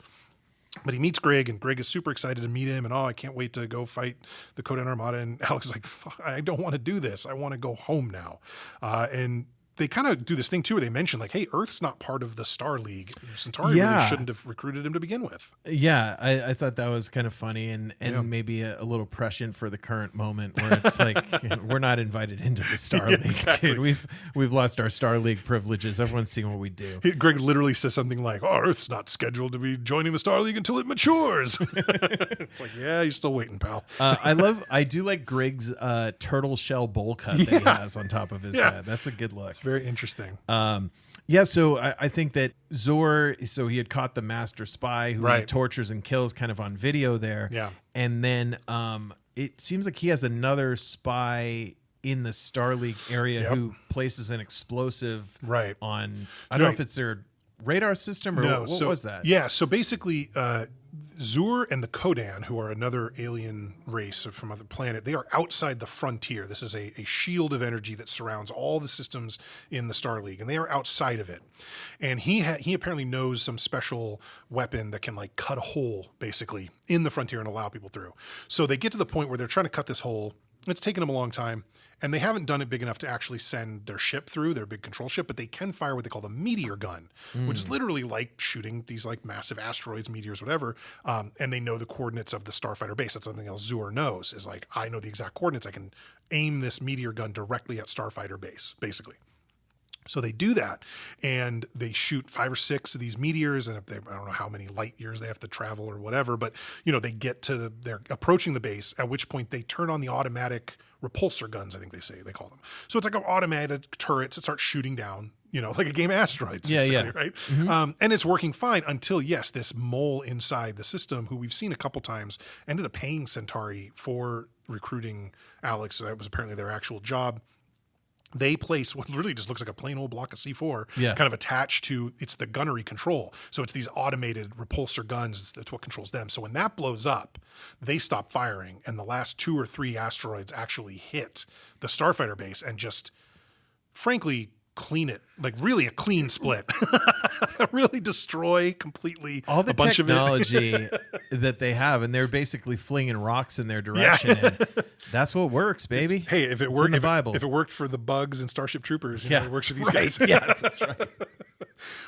But he meets Grig, and Grig is super excited to meet him, and I can't wait to go fight the Kodan Armada. And Alex is like, I don't want to do this. I want to go home now. And they kind of do this thing too, where they mention like, hey, Earth's not part of the Star League. Centauri really shouldn't have recruited him to begin with. Yeah, I thought that was kind of funny and maybe a little prescient for the current moment where it's like, we're not invited into the Star League, exactly. Dude. We've lost our Star League privileges. Everyone's seeing what we do. Greg literally says something like, Earth's not scheduled to be joining the Star League until it matures. It's like, yeah, you're still waiting, pal. I do like Grig's turtle shell bowl cut that he has on top of his head. That's a good look. It's very interesting. So I think that Zor, so he had caught the master spy who he tortures and kills kind of on video there. Yeah. And then it seems like he has another spy in the Star League area who places an explosive on, I don't know if it's their radar system or what was that? Yeah, so basically Zur and the Kodan, who are another alien race from another planet, they are outside the frontier. This is a shield of energy that surrounds all the systems in the Star League, and they are outside of it. And he apparently knows some special weapon that can like cut a hole basically in the frontier and allow people through. So they get to the point where they're trying to cut this hole. It's taken them a long time, and they haven't done it big enough to actually send their ship through, their big control ship, but they can fire what they call the meteor gun, which is literally like shooting these like massive asteroids, meteors, whatever, and they know the coordinates of the starfighter base. That's something else Zur knows, is like, I know the exact coordinates. I can aim this meteor gun directly at starfighter base, basically. So they do that, and they shoot 5 or 6 of these meteors, and I don't know how many light years they have to travel or whatever, but they get to they're approaching the base, at which point they turn on the automatic repulsor guns, I think they call them. So it's like an automated turrets that start shooting down, like a game of asteroids, right? Mm-hmm. And it's working fine until, this mole inside the system, who we've seen a couple times, ended up paying Centauri for recruiting Alex. So that was apparently their actual job. They place what really just looks like a plain old block of C4 kind of attached to, it's the gunnery control. So it's these automated repulsor guns. That's what controls them. So when that blows up, they stop firing. And the last 2 or 3 asteroids actually hit the starfighter base and just, frankly, clean it, like really a clean split. Really destroy completely all the a bunch technology of it. that they have, and they're basically flinging rocks in their direction. And that's what works, baby. Hey, if it worked, if it worked for the bugs and Starship Troopers, it works for these guys. Yeah, that's right.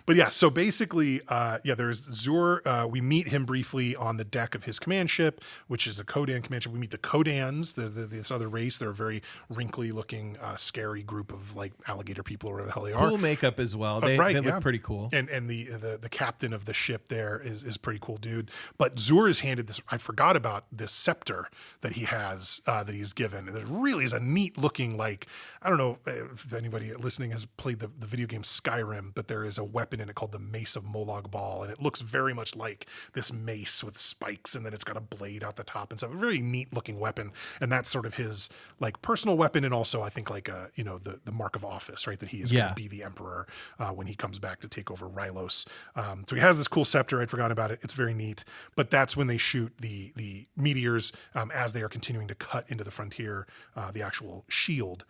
But so basically, there's Zur. We meet him briefly on the deck of his command ship, which is the Kodan command ship. We meet the Kodans, this other race. They're a very wrinkly looking, scary group of like alligator people or whatever the hell they are. Cool makeup as well. They look pretty cool. And the captain of the ship there is pretty cool dude. But Zur is handed this, I forgot about this scepter that he has, that he's given. And it really is a neat looking, like, I don't know if anybody listening has played the video game Skyrim, but there is a weapon in it called the Mace of Molag Bal, and it looks very much like this mace with spikes, and then it's got a blade out the top and stuff. A very neat looking weapon, and that's sort of his like personal weapon, and also I think like the mark of office, right? That he is going to be the emperor when he comes back to take over Rylos. So he has this cool scepter. I'd forgotten about it. It's very neat. But that's when they shoot the meteors as they are continuing to cut into the frontier, the actual shield.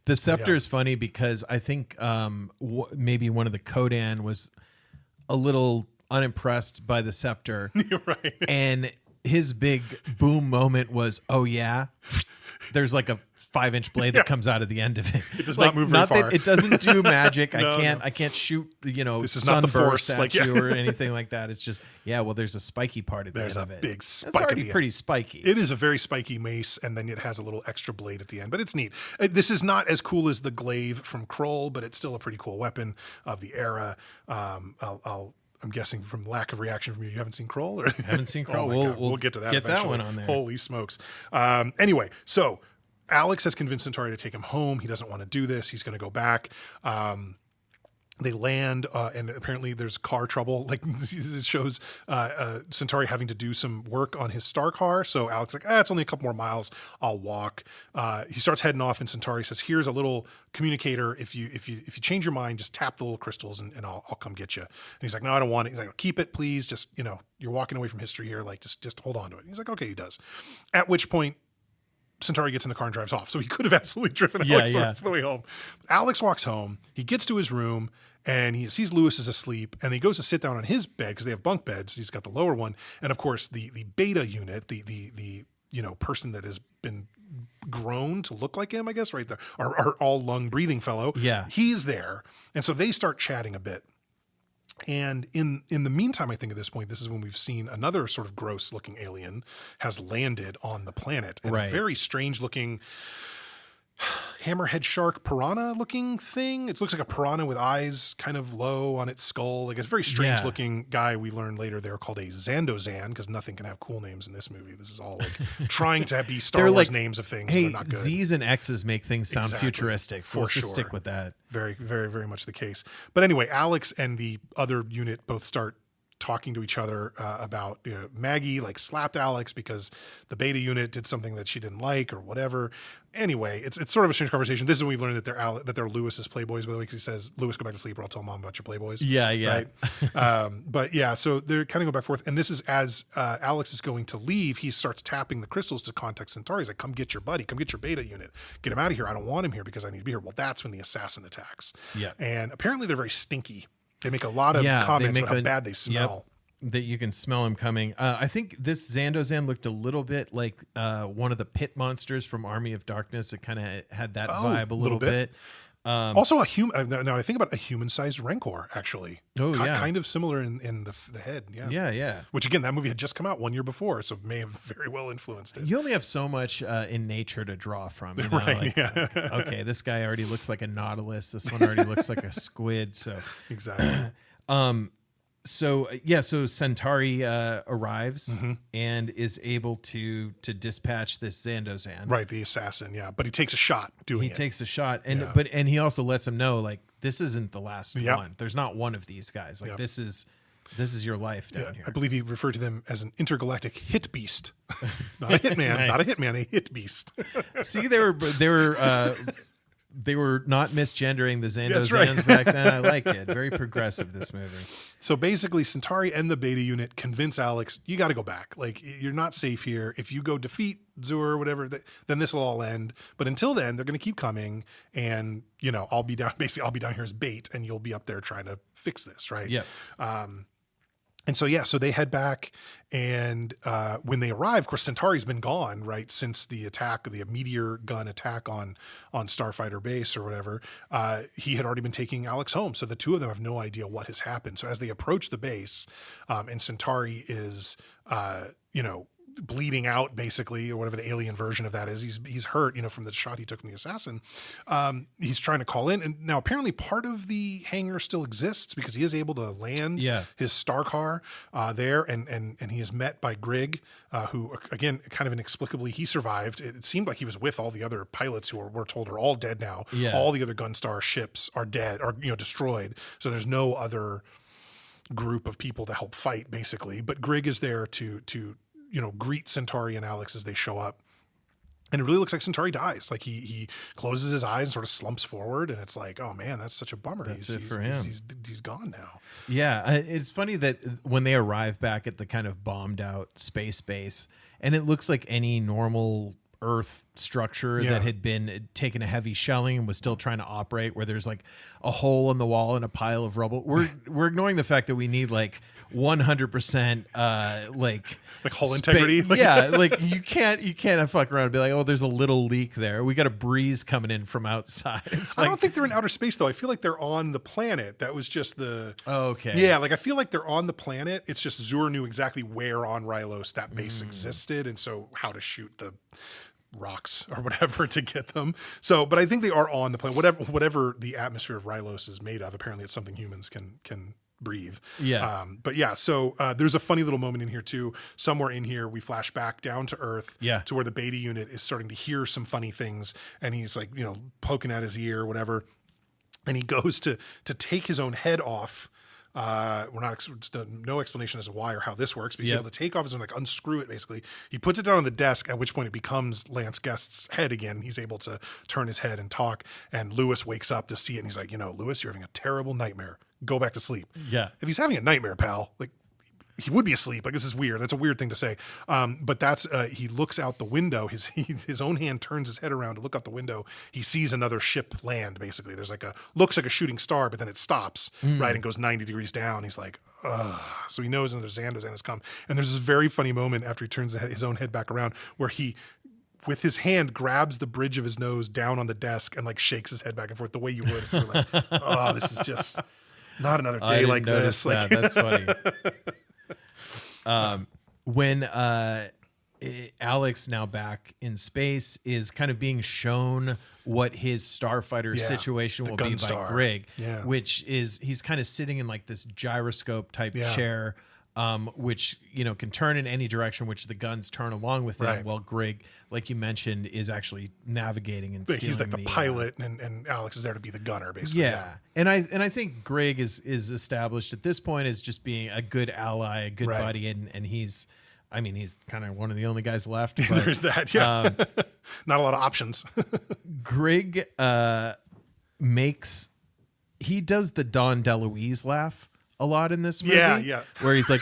The scepter is funny because I think maybe one of the Kodan was a little unimpressed by the scepter. You're right. And his big boom moment was, there's like a 5-inch blade that comes out of the end of it. It does not move very far. It doesn't do magic. No. I can't shoot, this is not the Force at you or anything like that. It's just, there's a spiky part at the end of it. There's a big spike. It's already pretty spiky. It is a very spiky mace, and then it has a little extra blade at the end, but it's neat. This is not as cool as the glaive from Kroll, but it's still a pretty cool weapon of the era. I'll I'm guessing from lack of reaction from you, you haven't seen Kroll? Or? Haven't seen Kroll. Oh my God. We'll get to that Get eventually. that one on there. Holy smokes. Anyway, so Alex has convinced Centauri to take him home. He doesn't want to do this. He's going to go back. They land, and apparently there's car trouble. Like, this shows Centauri having to do some work on his star car. So Alex is like, it's only a couple more miles. I'll walk. He starts heading off, and Centauri says, "Here's a little communicator. If you change your mind, just tap the little crystals, and I'll come get you." And he's like, "No, I don't want it." He's like, "Keep it, please. Just, you're walking away from history here. Like, just hold on to it." And he's like, "Okay," he does. At which point, Centauri gets in the car and drives off. So he could have absolutely driven Alex the way home. Alex walks home. He gets to his room and he sees Lewis is asleep, and he goes to sit down on his bed because they have bunk beds. He's got the lower one. And of course the beta unit, the person that has been grown to look like him, I guess, right? Our all lung breathing fellow. Yeah. He's there. And so they start chatting a bit. And in the meantime, I think at this point, this is when we've seen another sort of gross looking alien has landed on the planet. And a very strange looking hammerhead shark piranha looking thing. It looks like a piranha with eyes kind of low on its skull. Like, it's a very strange looking guy. We learn later they're called a Zandozan because nothing can have cool names in this movie. This is all like trying to be Star Wars names of things. Hey, but not good. Z's and X's make things sound futuristic. So let's just stick with that. Very, very, very much the case. But anyway, Alex and the other unit both start talking to each other about Maggie like slapped Alex because the beta unit did something that she didn't like or whatever. Anyway, it's sort of a strange conversation. This is when we learned that they're Lewis's playboys, by the way, because he says, "Lewis, go back to sleep or I'll tell Mom about your playboys." Yeah. Right? But yeah, so they're kind of go back and forth. And this is as Alex is going to leave, he starts tapping the crystals to contact Centauri. He's like, "Come get your buddy. Come get your beta unit. Get him out of here. I don't want him here because I need to be here." Well, that's when the assassin attacks. Yeah. And apparently they're very stinky. They make a lot of comments about how bad they smell. That you can smell him coming. I think this Zandozan looked a little bit like one of the pit monsters from Army of Darkness. It kind of had that vibe a little bit. Also a human. Now I think about a human-sized Rancor, actually. Kind of similar in the head. Yeah. Which again, that movie had just come out 1 year before, so may have very well influenced it. You only have so much in nature to draw from, right? Like, okay, this guy already looks like a nautilus. This one already looks like a squid. So exactly. So Centauri arrives and is able to dispatch this Zandozan. Right, the assassin, but he takes a shot doing it. He takes a shot, and he also lets him know, like, this isn't the last one. There's not one of these guys. Like, this is your life down here. I believe he referred to them as an intergalactic hit beast. Not a hitman, nice. Not a hitman, a hit beast. See, they were not misgendering the Zandozans back then. I like it. Very progressive, this movie. So basically, Centauri and the beta unit convince Alex, you got to go back. Like, you're not safe here. If you go defeat Zur or whatever, then this will all end. But until then, they're going to keep coming. And, I'll be down here as bait, and you'll be up there trying to fix this, right? Yeah. And so they head back, and when they arrive, of course, Centauri's been gone, right, since the attack, the meteor gun attack on Starfighter base or whatever. He had already been taking Alex home, so the two of them have no idea what has happened. So as they approach the base, and Centauri is, bleeding out basically, or whatever the alien version of that is. He's hurt, from the shot he took from the assassin. He's trying to call in, and now apparently part of the hangar still exists because he is able to land his star car there, and he is met by Grig, who again, kind of inexplicably, he survived. It seemed like he was with all the other pilots who we're told are all dead now. All the other Gunstar ships are dead, or destroyed. So there's no other group of people to help fight, basically. But Grig is there to greet Centauri and Alex as they show up. And it really looks like Centauri dies. Like he closes his eyes and sort of slumps forward, and it's like, oh man, that's such a bummer. That's it for him. He's gone now. Yeah, it's funny that when they arrive back at the kind of bombed out space base, and it looks like any normal Earth structure that had been taking a heavy shelling and was still trying to operate, where there's like a hole in the wall and a pile of rubble. We're ignoring the fact that we need like 100% like hull integrity. Like you can't fuck around and be like, oh, there's a little leak there. We got a breeze coming in from outside. I don't think they're in outer space though. I feel like they're on the planet. That was just the okay. Yeah, like I feel like they're on the planet. It's just Zur knew exactly where on Rylos that base existed, and so how to shoot the rocks or whatever to get them. So, but I think they are on the planet. Whatever the atmosphere of Rylos is made of, apparently it's something humans can breathe. Yeah. But yeah, so there's a funny little moment in here too. Somewhere in here, we flash back down to Earth to where the beta unit is starting to hear some funny things, and he's like, poking at his ear or whatever. And he goes to take his own head off. No explanation as to why or how this works, but he's able to take off his own, like unscrew it basically. He puts it down on the desk, at which point it becomes Lance Guest's head again. He's able to turn his head and talk, and Lewis wakes up to see it, and he's like, Lewis, you're having a terrible nightmare. Go back to sleep. Yeah. If he's having a nightmare, pal, like, he would be asleep. Like, this is weird. That's a weird thing to say. But that's, he looks out the window. His own hand turns his head around to look out the window. He sees another ship land, basically. There's looks like a shooting star, but then it stops, right, and goes 90 degrees down. He's like, ugh. So he knows another Xander's has come. And there's this very funny moment after he turns his own head back around where he, with his hand, grabs the bridge of his nose down on the desk and like shakes his head back and forth the way you would if you were like, oh, this is just not another day like this. Like, that's funny. When Alex, now back in space, is kind of being shown what his starfighter situation will be by Grig, which is he's kind of sitting in like this gyroscope type chair, which can turn in any direction, which the guns turn along with him. While Grig, like you mentioned, is actually navigating and steering. He's like the pilot, and Alex is there to be the gunner, basically. Yeah. And I think Grig is established at this point as just being a good ally, a good buddy, and he's kind of one of the only guys left. But, there's that. Yeah. Not a lot of options. Grig he does the Don DeLuise laugh a lot in this movie. Yeah. Where he's like,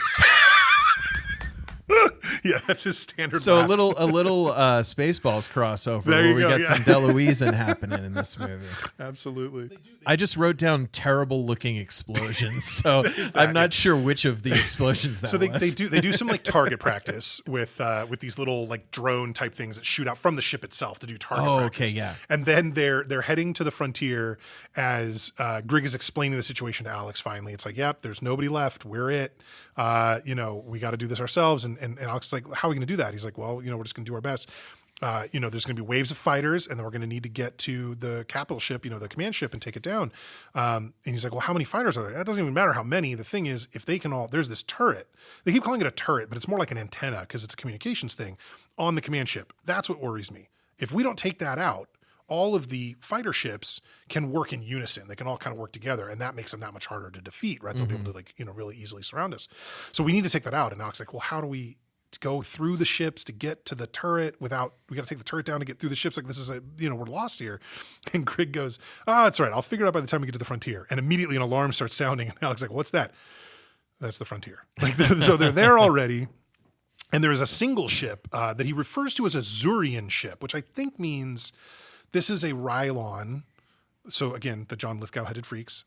yeah, that's his standard. So laugh. a little Spaceballs crossover there where we go, get some DeLuise happening in this movie. Absolutely. I just wrote down terrible looking explosions, so I'm not sure which of the explosions that was. So they do some like target practice with these little like drone type things that shoot out from the ship itself to do target practice. Okay, yeah. And then they're heading to the frontier as Grig is explaining the situation to Alex. Finally, it's like, yep, there's nobody left. We're it. We got to do this ourselves. And Alex is like, how are we going to do that? He's like, well, we're just going to do our best. There's going to be waves of fighters, and then we're going to need to get to the capital ship, the command ship, and take it down. And he's like, well, how many fighters are there? That doesn't even matter how many. The thing is, if they can all, there's this turret. They keep calling it a turret, but it's more like an antenna because it's a communications thing on the command ship. That's what worries me. If we don't take that out, all of the fighter ships can work in unison. They can all kind of work together, and that makes them that much harder to defeat, right? They'll be able to really easily surround us. So we need to take that out. And Alex's like, well, how do we go through the ships to get to the turret we got to take the turret down to get through the ships? Like, this is we're lost here. And Grig goes, it's all right. I'll figure it out by the time we get to the frontier. And immediately an alarm starts sounding. And Alex's like, what's that? That's the frontier. So they're there already. And there is a single ship that he refers to as a Zurian ship, which I think means this is a Rylon. So again, the John Lithgow-headed freaks,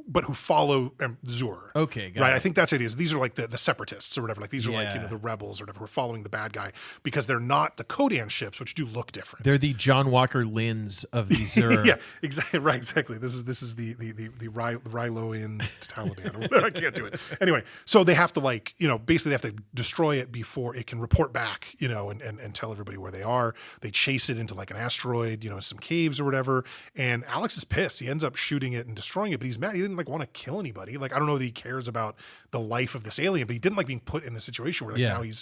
but who follow Zur. Okay, got right. it. I think that's it. These are like the separatists or whatever. Like these are like the rebels or whatever who are following the bad guy because they're not the Kodan ships, which do look different. They're the John Walker Lins of the Zur. Yeah, exactly. Right, exactly. This is the Ryloan Taliban or whatever. I can't do it. Anyway, so they have to basically they have to destroy it before it can report back, and tell everybody where they are. They chase it into like an asteroid, some caves or whatever. And Alex is pissed. He ends up shooting it and destroying it, but he's mad. He didn't want to kill anybody. Like, I don't know that he cares about the life of this alien, but he didn't like being put in the situation where now he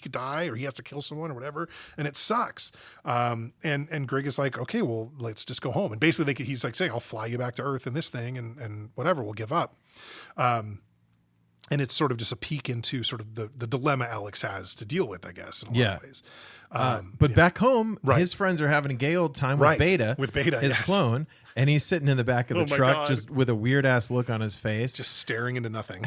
could die or he has to kill someone or whatever, and it sucks. And Grig is like, okay, well, let's just go home. And basically he's like saying, I'll fly you back to Earth in this thing, and whatever, we'll give up. And it's sort of just a peek into sort of the dilemma Alex has to deal with, I guess, in a lot of ways. But back home, his friends are having a gay old time with Beta, his clone, and he's sitting in the back of the truck just with a weird ass look on his face, just staring into nothing.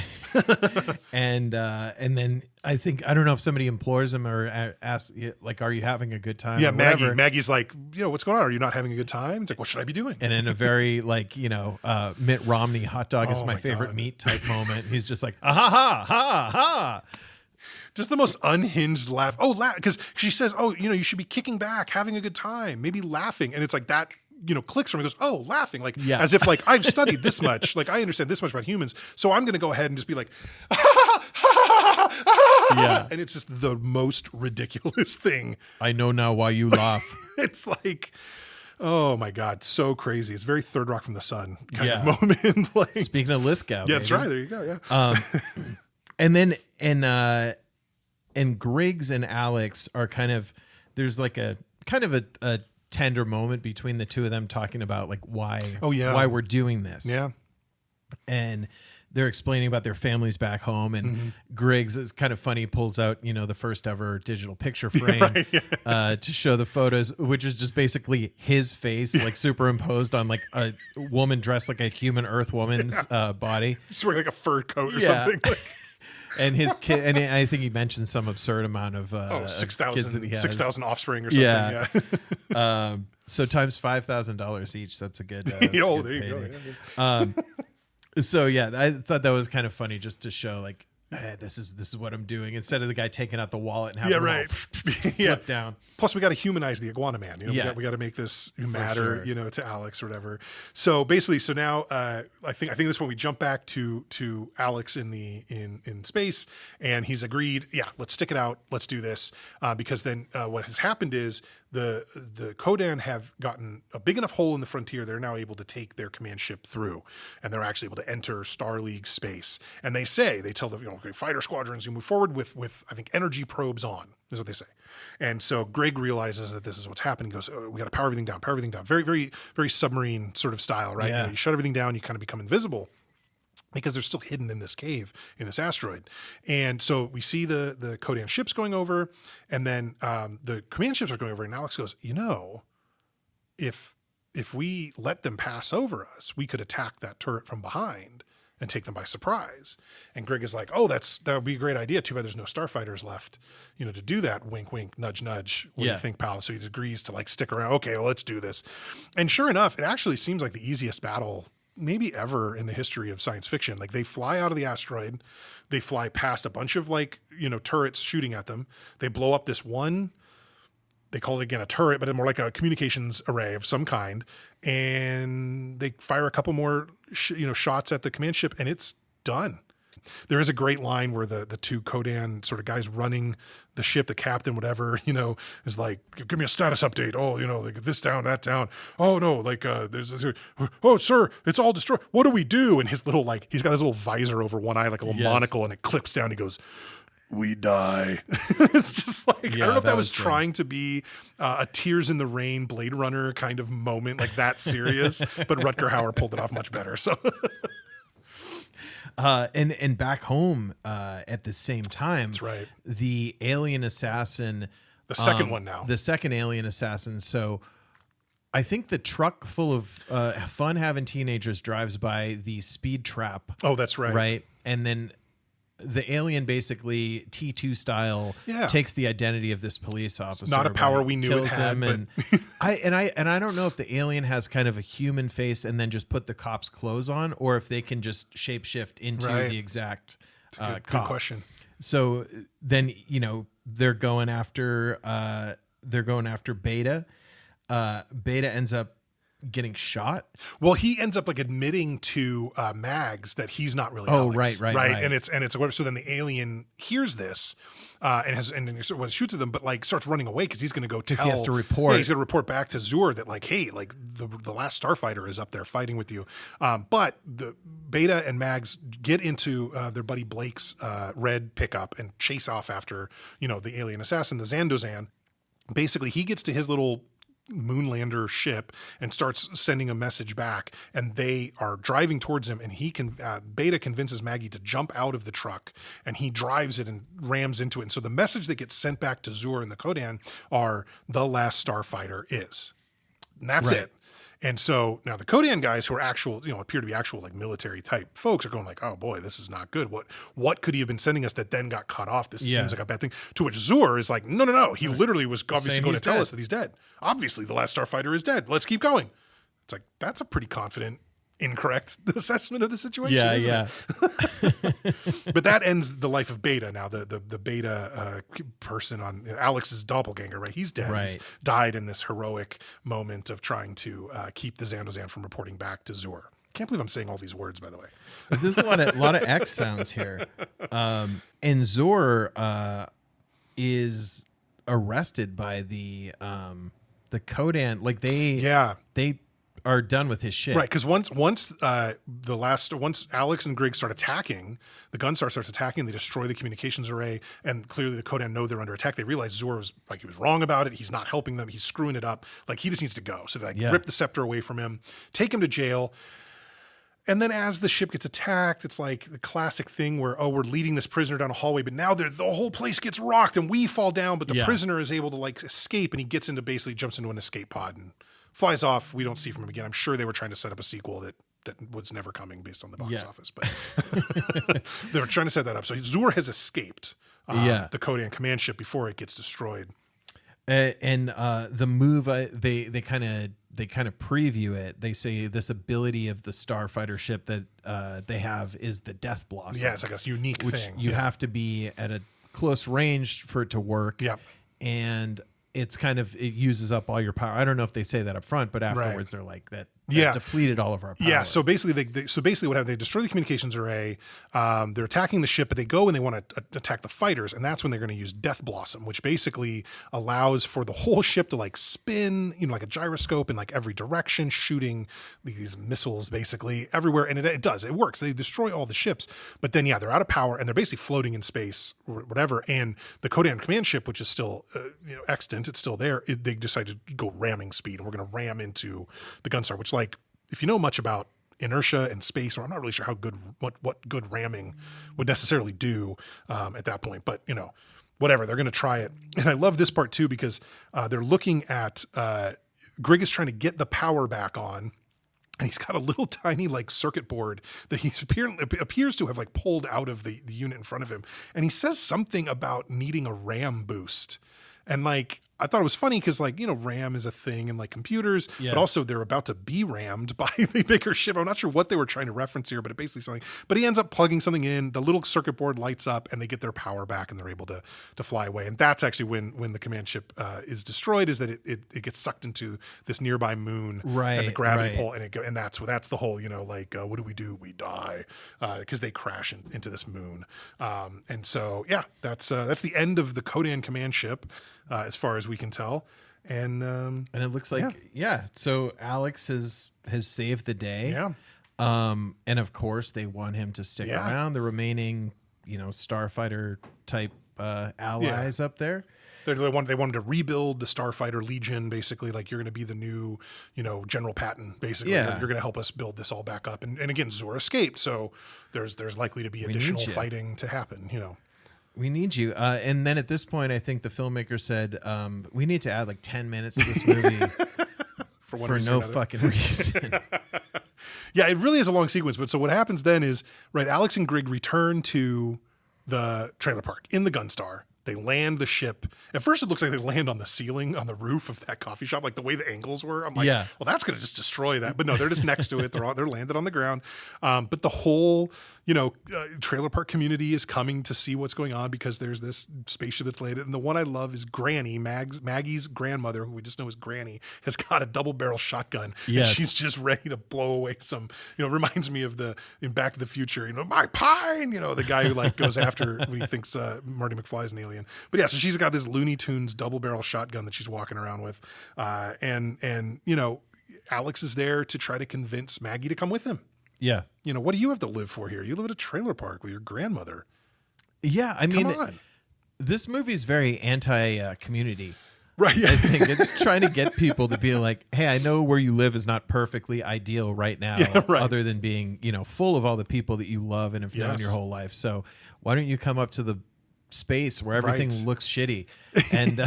and then I don't know if somebody implores him or asks, like, "Are you having a good time?" Yeah, Maggie's like, what's going on? Are you not having a good time? It's like, what should I be doing? And in a very Mitt Romney hot dog is my favorite meat type moment, he's just like, ah ha ha ha ha. Just the most unhinged laugh. Oh, because she says, oh, you should be kicking back, having a good time, maybe laughing. And it's like that, clicks from him. He goes, oh, laughing. Like, as if like, I've studied this much. Like, I understand this much about humans. So I'm going to go ahead and just be like, and it's just the most ridiculous thing. I know now why you laugh. It's like, Oh my God, so crazy. It's very Third Rock from the Sun kind of moment. Like, speaking of Lithgow, yeah, that's baby. right. There you go. Yeah. And then and Griggs and Alex are kind of, there's like a kind of a tender moment between the two of them talking about like why we're doing this. Yeah. And they're explaining about their families back home, and Griggs is kind of funny, pulls out, the first ever digital picture frame to show the photos, which is just basically his face, like superimposed on like a woman dressed like a human Earth woman's body. He's wearing like a fur coat or something. Like, and his kid, and I think he mentioned some absurd amount of 6,000 offspring or something. Yeah. So times $5,000 each. That's a good. There you go. Yeah. So yeah, I thought that was kind of funny, just to show like, hey, this is what I'm doing, instead of the guy taking out the wallet and having it flip down. Plus, we got to humanize the iguana man. We got to make this matter, to Alex or whatever. So basically, now I think this is when we jump back to Alex in space, and he's agreed. Yeah, let's stick it out. Let's do this because then what has happened is the Kodan have gotten a big enough hole in the frontier. They're now able to take their command ship through, and they're actually able to enter Star League space. And they tell the fighter squadrons, you move forward with I think energy probes on, is what they say. And so Grig realizes that this is what's happening. He goes, we got to power everything down. Very, very, very submarine sort of style, right? Yeah. You shut everything down, you kind of become invisible, because they're still hidden in this cave, in this asteroid. And so we see the Kodan ships going over, and then the command ships are going over, and Alex goes, if we let them pass over us, we could attack that turret from behind and take them by surprise. And Grig is like, that would be a great idea. Too bad there's no starfighters left, to do that. Wink, wink, nudge, nudge. What do you think, pal? So he agrees to like stick around. Okay, well, let's do this. And sure enough, it actually seems like the easiest battle maybe ever in the history of science fiction. Like, they fly out of the asteroid, they fly past a bunch of turrets shooting at them. They blow up this one, they call it again a turret, but more like a communications array of some kind. And they fire a couple more, shots at the command ship, and it's done. There is a great line where the two Kodan sort of guys running the ship, the captain, whatever, is like, give me a status update. Oh, like this down, that down. Oh no, oh sir, it's all destroyed. What do we do? And his little, he's got his little visor over one eye, like a little monocle, and it clips down. He goes, we die. It's just like, I don't know if that was trying to be a Tears in the Rain Blade Runner kind of moment, like that serious, but Rutger Hauer pulled it off much better. So. And back home at the same time, that's right, the alien assassin, the second one now, the second alien assassin. So I think the truck full of fun-having teenagers drives by the speed trap. Oh, that's right. Right. And then the alien basically T2 style takes the identity of this police officer. Not a power we knew it had, him, and I don't know if the alien has kind of a human face and then just put the cop's clothes on, or if they can just shapeshift into the exact cop. Good question. So then they're going after Beta. Beta ends up getting shot. Well, he ends up admitting to Mags that he's not really Alex, right. And it's so then the alien hears this and shoots at them, but starts running away because he's going to go tell. He has to report. Yeah, he's going to report back to Zur that hey, the last Starfighter is up there fighting with you. But the Beta and Mags get into their buddy Blake's red pickup and chase off after the alien assassin, the Zandozan. Basically, he gets to his little Moonlander ship and starts sending a message back, and they are driving towards him, and Beta convinces Maggie to jump out of the truck, and he drives it and rams into it. And so the message that gets sent back to Zur and the Kodan are, the last Starfighter is. And that's it. And so now the Kodan guys, who are appear to be actual military type folks, are going oh boy, this is not good. What could he have been sending us that then got cut off? This seems like a bad thing. To which Zur is like, no. He literally was obviously going to tell us that he's dead. Obviously, the last Starfighter is dead. Let's keep going. It's that's a pretty confident, incorrect assessment of the situation. Isn't it? But that ends the life of Beta. Now the Beta person on Alex's doppelganger, right? He's dead. Right. He's died in this heroic moment of trying to keep the Zandozan from reporting back to Zur. Can't believe I'm saying all these words, by the way. There's a lot of X sounds here. And Zur is arrested by the the Kodan, like they are done with his shit. Right, because once Alex and Grig start attacking, the Gunstar starts attacking, they destroy the communications array, and clearly the Kodan know they're under attack. They realize Zor was like, he was wrong about it. He's not helping them. He's screwing it up. Like, he just needs to go. So they rip the scepter away from him, take him to jail. And then as the ship gets attacked, it's like the classic thing where, we're leading this prisoner down a hallway, but now the whole place gets rocked and we fall down, but the prisoner is able to like escape, and he jumps into an escape pod and flies off. We don't see from him again. I'm sure they were trying to set up a sequel that was never coming based on the box office, but they were trying to set that up. So Zor has escaped the Kodan command ship before it gets destroyed. And the move, they kind of preview it. They say this ability of the Starfighter ship that they have is the Death Blossom. Yeah, it's like a unique thing. You have to be at a close range for it to work. Yeah. And it uses up all your power. I don't know if they say that up front, but afterwards they're like that depleted all of our power. Yeah, so basically what happened, they destroy the communications array, they're attacking the ship, but they go and they want to attack the fighters, and that's when they're going to use Death Blossom, which basically allows for the whole ship to like spin, like a gyroscope in like every direction, shooting these missiles basically everywhere, and it works. They destroy all the ships, but then they're out of power, and they're basically floating in space or whatever, and the Kodan command ship, which is still extant, it's still there, they decided to go ramming speed, and we're going to ram into the Gunstar, which, like, if you know much about inertia and space, or I'm not really sure how what good ramming would necessarily do at that point, but whatever, they're going to try it. And I love this part too, because they're looking at Grig is trying to get the power back on. And he's got a little tiny like circuit board that he appears to have like pulled out of the unit in front of him. And he says something about needing a RAM boost. And like, I thought it was funny because like, RAM is a thing in like computers, but also they're about to be rammed by the bigger ship. I'm not sure what they were trying to reference here, but it basically something, but he ends up plugging something in, the little circuit board lights up, and they get their power back, and they're able to fly away. And that's actually when the command ship is destroyed, is that it gets sucked into this nearby moon, and the gravity pull, and that's the whole, what do? We die, because they crash into this moon. And so, that's the end of the Kodan command ship, as far as we can tell. And it looks like so Alex has saved the day. And of course they want him to stick around, the remaining Starfighter type allies up there. They wanted to rebuild the Starfighter Legion, basically, like, you're going to be the new General Patton, basically. You're going to help us build this all back up, and again, Zor escaped, so there's likely to be additional fighting to happen. We need you. And then at this point, I think the filmmaker said, we need to add like 10 minutes to this movie for no fucking reason. Yeah, it really is a long sequence. But so what happens then is, Alex and Grig return to the trailer park in the Gunstar. They land the ship. At first, it looks like they land on the ceiling, on the roof of that coffee shop, like the way the angles were. I'm like, well, that's going to just destroy that. But no, they're just next to it. They're landed on the ground. But the whole, trailer park community is coming to see what's going on, because there's this spaceship that's landed. And the one I love is Granny, Maggie's grandmother, who we just know as Granny, has got a double barrel shotgun. Yes. And she's just ready to blow away some, reminds me of in Back to the Future, my pine, the guy who like goes after when he thinks Marty McFly is an alien. But so she's got this Looney Tunes double barrel shotgun that she's walking around with. And Alex is there to try to convince Maggie to come with him. Yeah. What do you have to live for here? You live at a trailer park with your grandmother. Yeah. I mean, come on. This movie is very anti-community. Right. Yeah. I think it's trying to get people to be like, hey, I know where you live is not perfectly ideal right now, other than being, full of all the people that you love and have known your whole life. So why don't you come up to the space where everything looks shitty and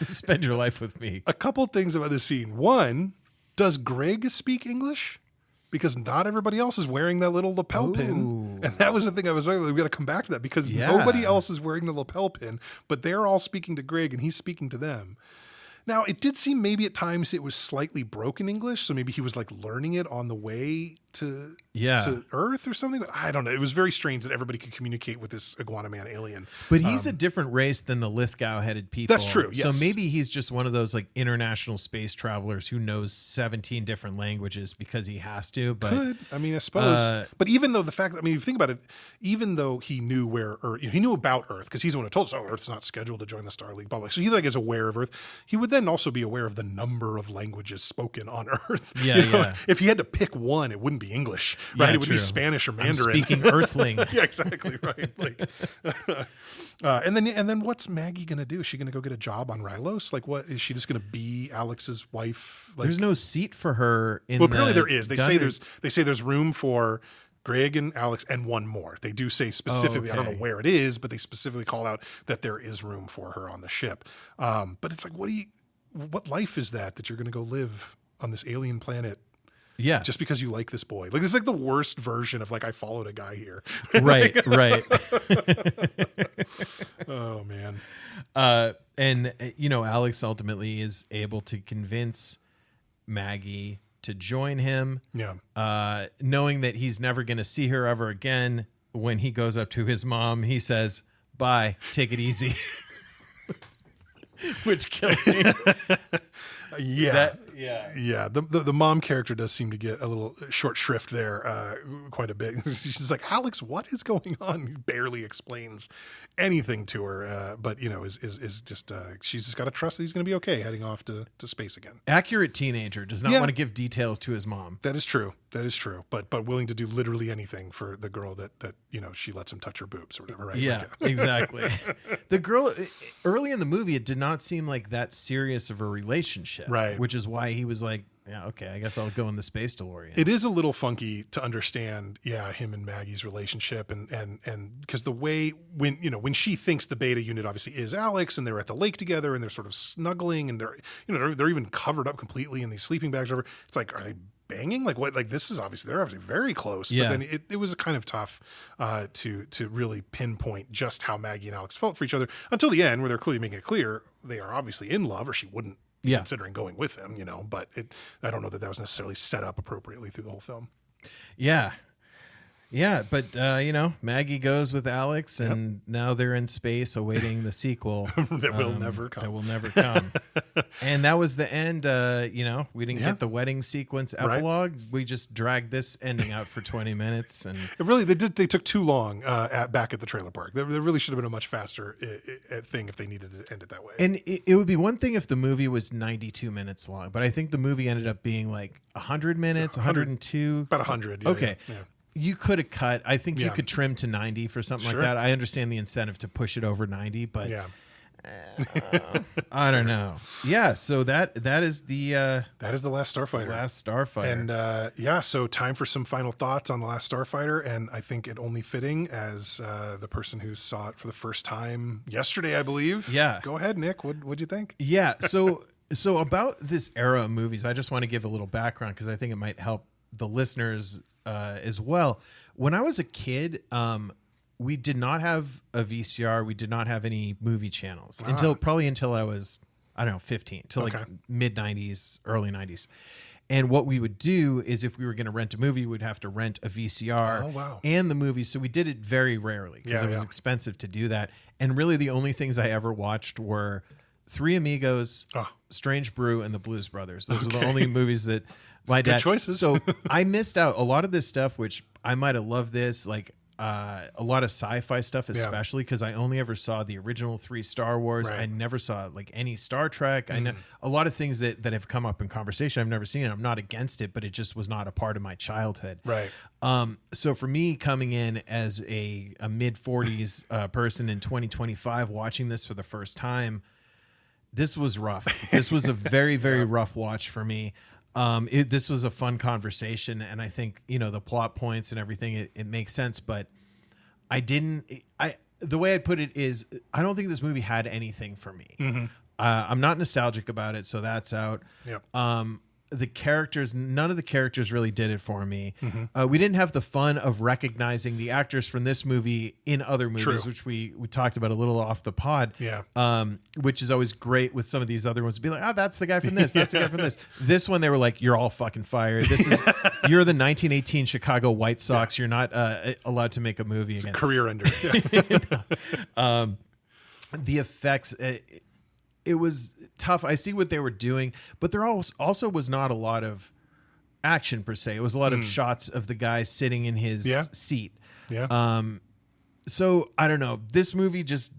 spend your life with me? A couple things about this scene. One, does Grig speak English? Because not everybody else is wearing that little lapel pin. And that was the thing I was talking about. We got to come back to that, because nobody else is wearing the lapel pin, but they're all speaking to Grig and he's speaking to them. Now, it did seem maybe at times it was slightly broken English, so maybe he was like learning it on the way to Yeah. Earth or something. I don't know. It was very strange that everybody could communicate with this iguana man alien. But he's a different race than the Lithgow-headed people. That's true, So yes. maybe he's just one of those like international space travelers who knows 17 different languages because he has to. But Could. I mean, I suppose. But even though the fact that, I mean, if you think about it, even though he knew he knew about Earth, because he's the one who told us, oh, Earth's not scheduled to join the Star League, blah, blah. So he like is aware of Earth. He would then also be aware of the number of languages spoken on Earth. Yeah, You know, yeah. If he had to pick one, it wouldn't be English, right? Yeah, It would be true. Spanish or I'm Mandarin. speaking Earthling. Yeah, exactly right. Like, and then what's Maggie gonna do? Is she gonna go get a job on Rylos? Like, what is she just gonna be Alex's wife? Like, There's no seat for her in well, apparently there is. They say gunner- there's room for Grig and Alex and one more. They do say specifically. I don't know okay. where it is, but they specifically call out that there is room for her on the ship. But it's like, what life is that you're gonna go live on this alien planet? Yeah. Just because you like this boy. Like, this is like the worst version of like, I followed a guy here. right. Oh man. And you know, Alex ultimately is able to convince Maggie to join him. Yeah. Knowing that he's never going to see her ever again. When he goes up to his mom, he says, "Bye, take it easy," which killed me. Yeah. Yeah. Yeah, the mom character does seem to get a little short shrift there, quite a bit. She's like, Alex, what is going on? He barely explains anything to her, but you know, is just she's just got to trust that he's going to be okay heading off to space again. Accurate teenager does not Yeah. want to give details to his mom. That is true. But willing to do literally anything for the girl that you know she lets him touch her boobs or whatever, right? Yeah, Like, exactly. The girl early in the movie, it did not seem like that serious of a relationship, Right. Which is why he was like, "Yeah, okay, I guess I'll go in the space DeLorean." It is a little funky to understand, him and Maggie's relationship, and because the way when she thinks the beta unit obviously is Alex, and they're at the lake together, and they're sort of snuggling, and they're even covered up completely in these sleeping bags. Or whatever. It's like, are they banging? Like what? Like this is obviously they're obviously very close. Yeah. But then it was kind of tough to really pinpoint just how Maggie and Alex felt for each other until the end, where they're clearly making it clear they are obviously in love, or she wouldn't. Yeah. Considering going with him, but I don't know that was necessarily set up appropriately through the whole film. Yeah, but Maggie goes with Alex, and now they're in space awaiting the sequel That will never come. That will never come. And that was the end. We didn't get the wedding sequence epilogue. We just dragged this ending out for 20 minutes, and It really they took too long back at the trailer park. There really should have been a much faster thing if they needed to end it that way. And it would be one thing if the movie was 92 minutes long, but I think the movie ended up being like 100 minutes, 102. About 100. Yeah, Okay. Yeah. You could have cut. I think you Yeah. could trim to 90 for something Sure. like that. I understand the incentive to push it over 90, but Yeah. I don't know. Yeah, so that is the That is the Last Starfighter. Last Starfighter. And so time for some final thoughts on the Last Starfighter. And I think it only fitting as the person who saw it for the first time yesterday, I believe. Yeah. Go ahead, Nick. What'd you think? Yeah. So about this era of movies, I just want to give a little background because I think it might help the listeners as well. When I was a kid, we did not have a VCR. We did not have any movie channels until I was, I don't know, 15, till like mid 90s, early 90s. And what we would do is if we were going to rent a movie, we'd have to rent a VCR and the movie. So we did it very rarely because it was expensive to do that. And really the only things I ever watched were Three Amigos, Strange Brew, and the Blues Brothers. Those are the only movies that my dad. Good choices. So I missed out a lot of this stuff, which I might have loved this, like a lot of sci-fi stuff, especially because I only ever saw the original 3 Star Wars. Right. I never saw like any Star Trek. I know a lot of things that have come up in conversation. I've never seen it. I'm not against it, but it just was not a part of my childhood. Right. So for me coming in as a mid 40s person in 2025, watching this for the first time, this was rough. This was a very, very rough watch for me. This was a fun conversation, and I think the plot points and everything it makes sense. But the way I'd put it is I don't think this movie had anything for me. I'm not nostalgic about it, so that's out. Yep. the characters, none of the characters really did it for me. We didn't have the fun of recognizing the actors from this movie in other movies, True. which we talked about a little off the pod. Yeah. Which is always great with some of these other ones to be like, oh, that's the guy from this. That's the guy from this. This one, they were like, you're all fucking fired. This is, you're the 1918 Chicago White Sox. You're not allowed to make a movie again. Career ender. Yeah. The effects, it was tough. I see what they were doing, but there also was not a lot of action per se. It was a lot of shots of the guy sitting in his seat. Yeah. So I don't know. This movie just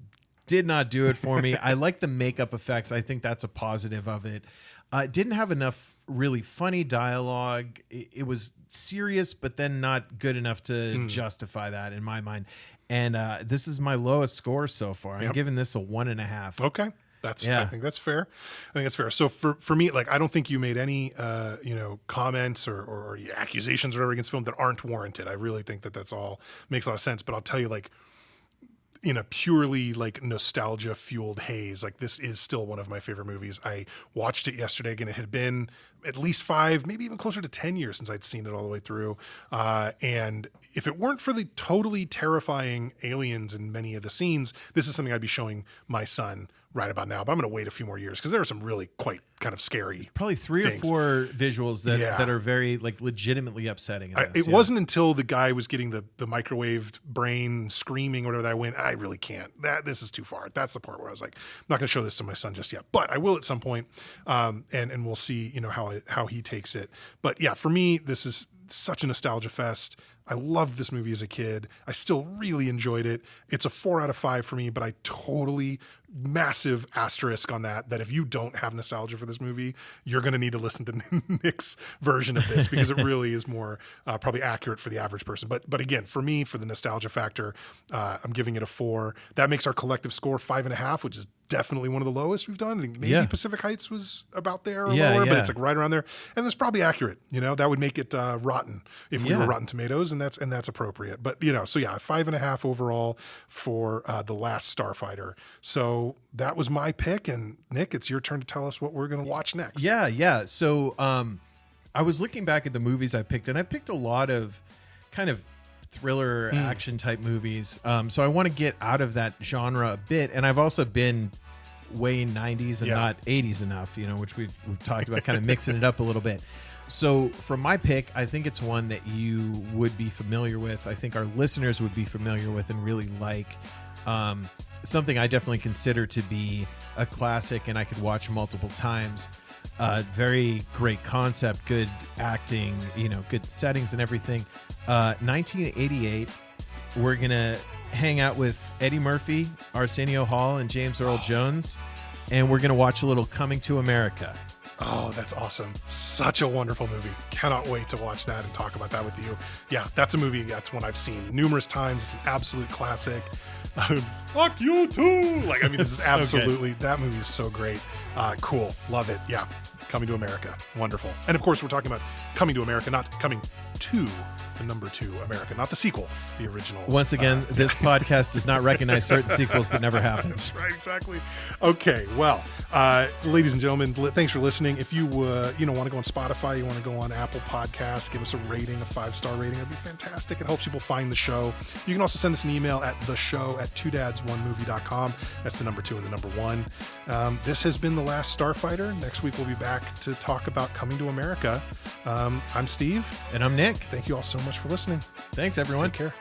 did not do it for me. I like the makeup effects. I think that's a positive of it. It didn't have enough really funny dialogue. It was serious, but then not good enough to justify that in my mind. And this is my lowest score so far. I'm giving this a 1.5. Okay. I think that's fair. So for me, like, I don't think you made any, comments or accusations or whatever against film that aren't warranted. I really think that that's all makes a lot of sense. But I'll tell you, like, in a purely like nostalgia fueled haze, like, this is still one of my favorite movies. I watched it yesterday again. It had been at least 5, maybe even closer to 10 years since I'd seen it all the way through. And if it weren't for the totally terrifying aliens in many of the scenes, this is something I'd be showing my son right about now. But I'm going to wait a few more years because there are some really quite kind of scary, probably 3 things. or 4 visuals that are very like legitimately upsetting. It wasn't until the guy was getting the microwaved brain screaming or whatever that I went, I really can't. This is too far. That's the part where I was like, I'm not going to show this to my son just yet, but I will at some point. And we'll see, how he takes it. But yeah, for me, this is such a nostalgia fest. I loved this movie as a kid. I still really enjoyed it. It's a 4 out of 5 for me, but I totally massive asterisk on that if you don't have nostalgia for this movie, you're going to need to listen to Nic's version of this because it really is more probably accurate for the average person. But again, for me, for the nostalgia factor, I'm giving it a 4. That makes our collective score 5.5, which is definitely one of the lowest we've done. I think maybe Pacific Heights was about there or lower, but it's like right around there. And that's probably accurate. That would make it rotten if we were Rotten Tomatoes, and that's appropriate. But 5.5 overall for The Last Starfighter. So that was my pick, and Nic, it's your turn to tell us what we're going to watch next. Yeah. So I was looking back at the movies I picked, and I picked a lot of kind of thriller action type movies. So I want to get out of that genre a bit, and I've also been way 90s and not 80s enough, which we've talked about, kind of mixing it up a little bit. So for my pick, I think it's one that you would be familiar with. I think our listeners would be familiar with and really like. Something I definitely consider to be a classic, and I could watch multiple times. Very great concept, good acting, good settings and everything. 1988, we're going to hang out with Eddie Murphy, Arsenio Hall, and James Earl Jones, and we're going to watch a little Coming to America. Oh, that's awesome. Such a wonderful movie. Cannot wait to watch that and talk about that with you. Yeah, that's a movie. That's one I've seen numerous times. It's an absolute classic. Fuck you too. This is so absolutely, that movie is so great. Cool. Love it. Yeah. Coming to America. Wonderful. And of course, we're talking about Coming to America, not Coming to the number 2 America, not the sequel, the original. Once again, this podcast does not recognize certain sequels that never happened. That's right, exactly. Okay, well, ladies and gentlemen, thanks for listening. If you want to go on Spotify, you want to go on Apple Podcasts, give us a rating, a 5-star rating. That'd be fantastic. It helps people find the show. You can also send us an email at theshow@twodads1movie.com. That's the number 2 and the number 1. This has been The Last Starfighter. Next week, we'll be back to talk about Coming to America. I'm Steve. And I'm Nic. Thank you all so much for listening. Thanks, everyone. Take care.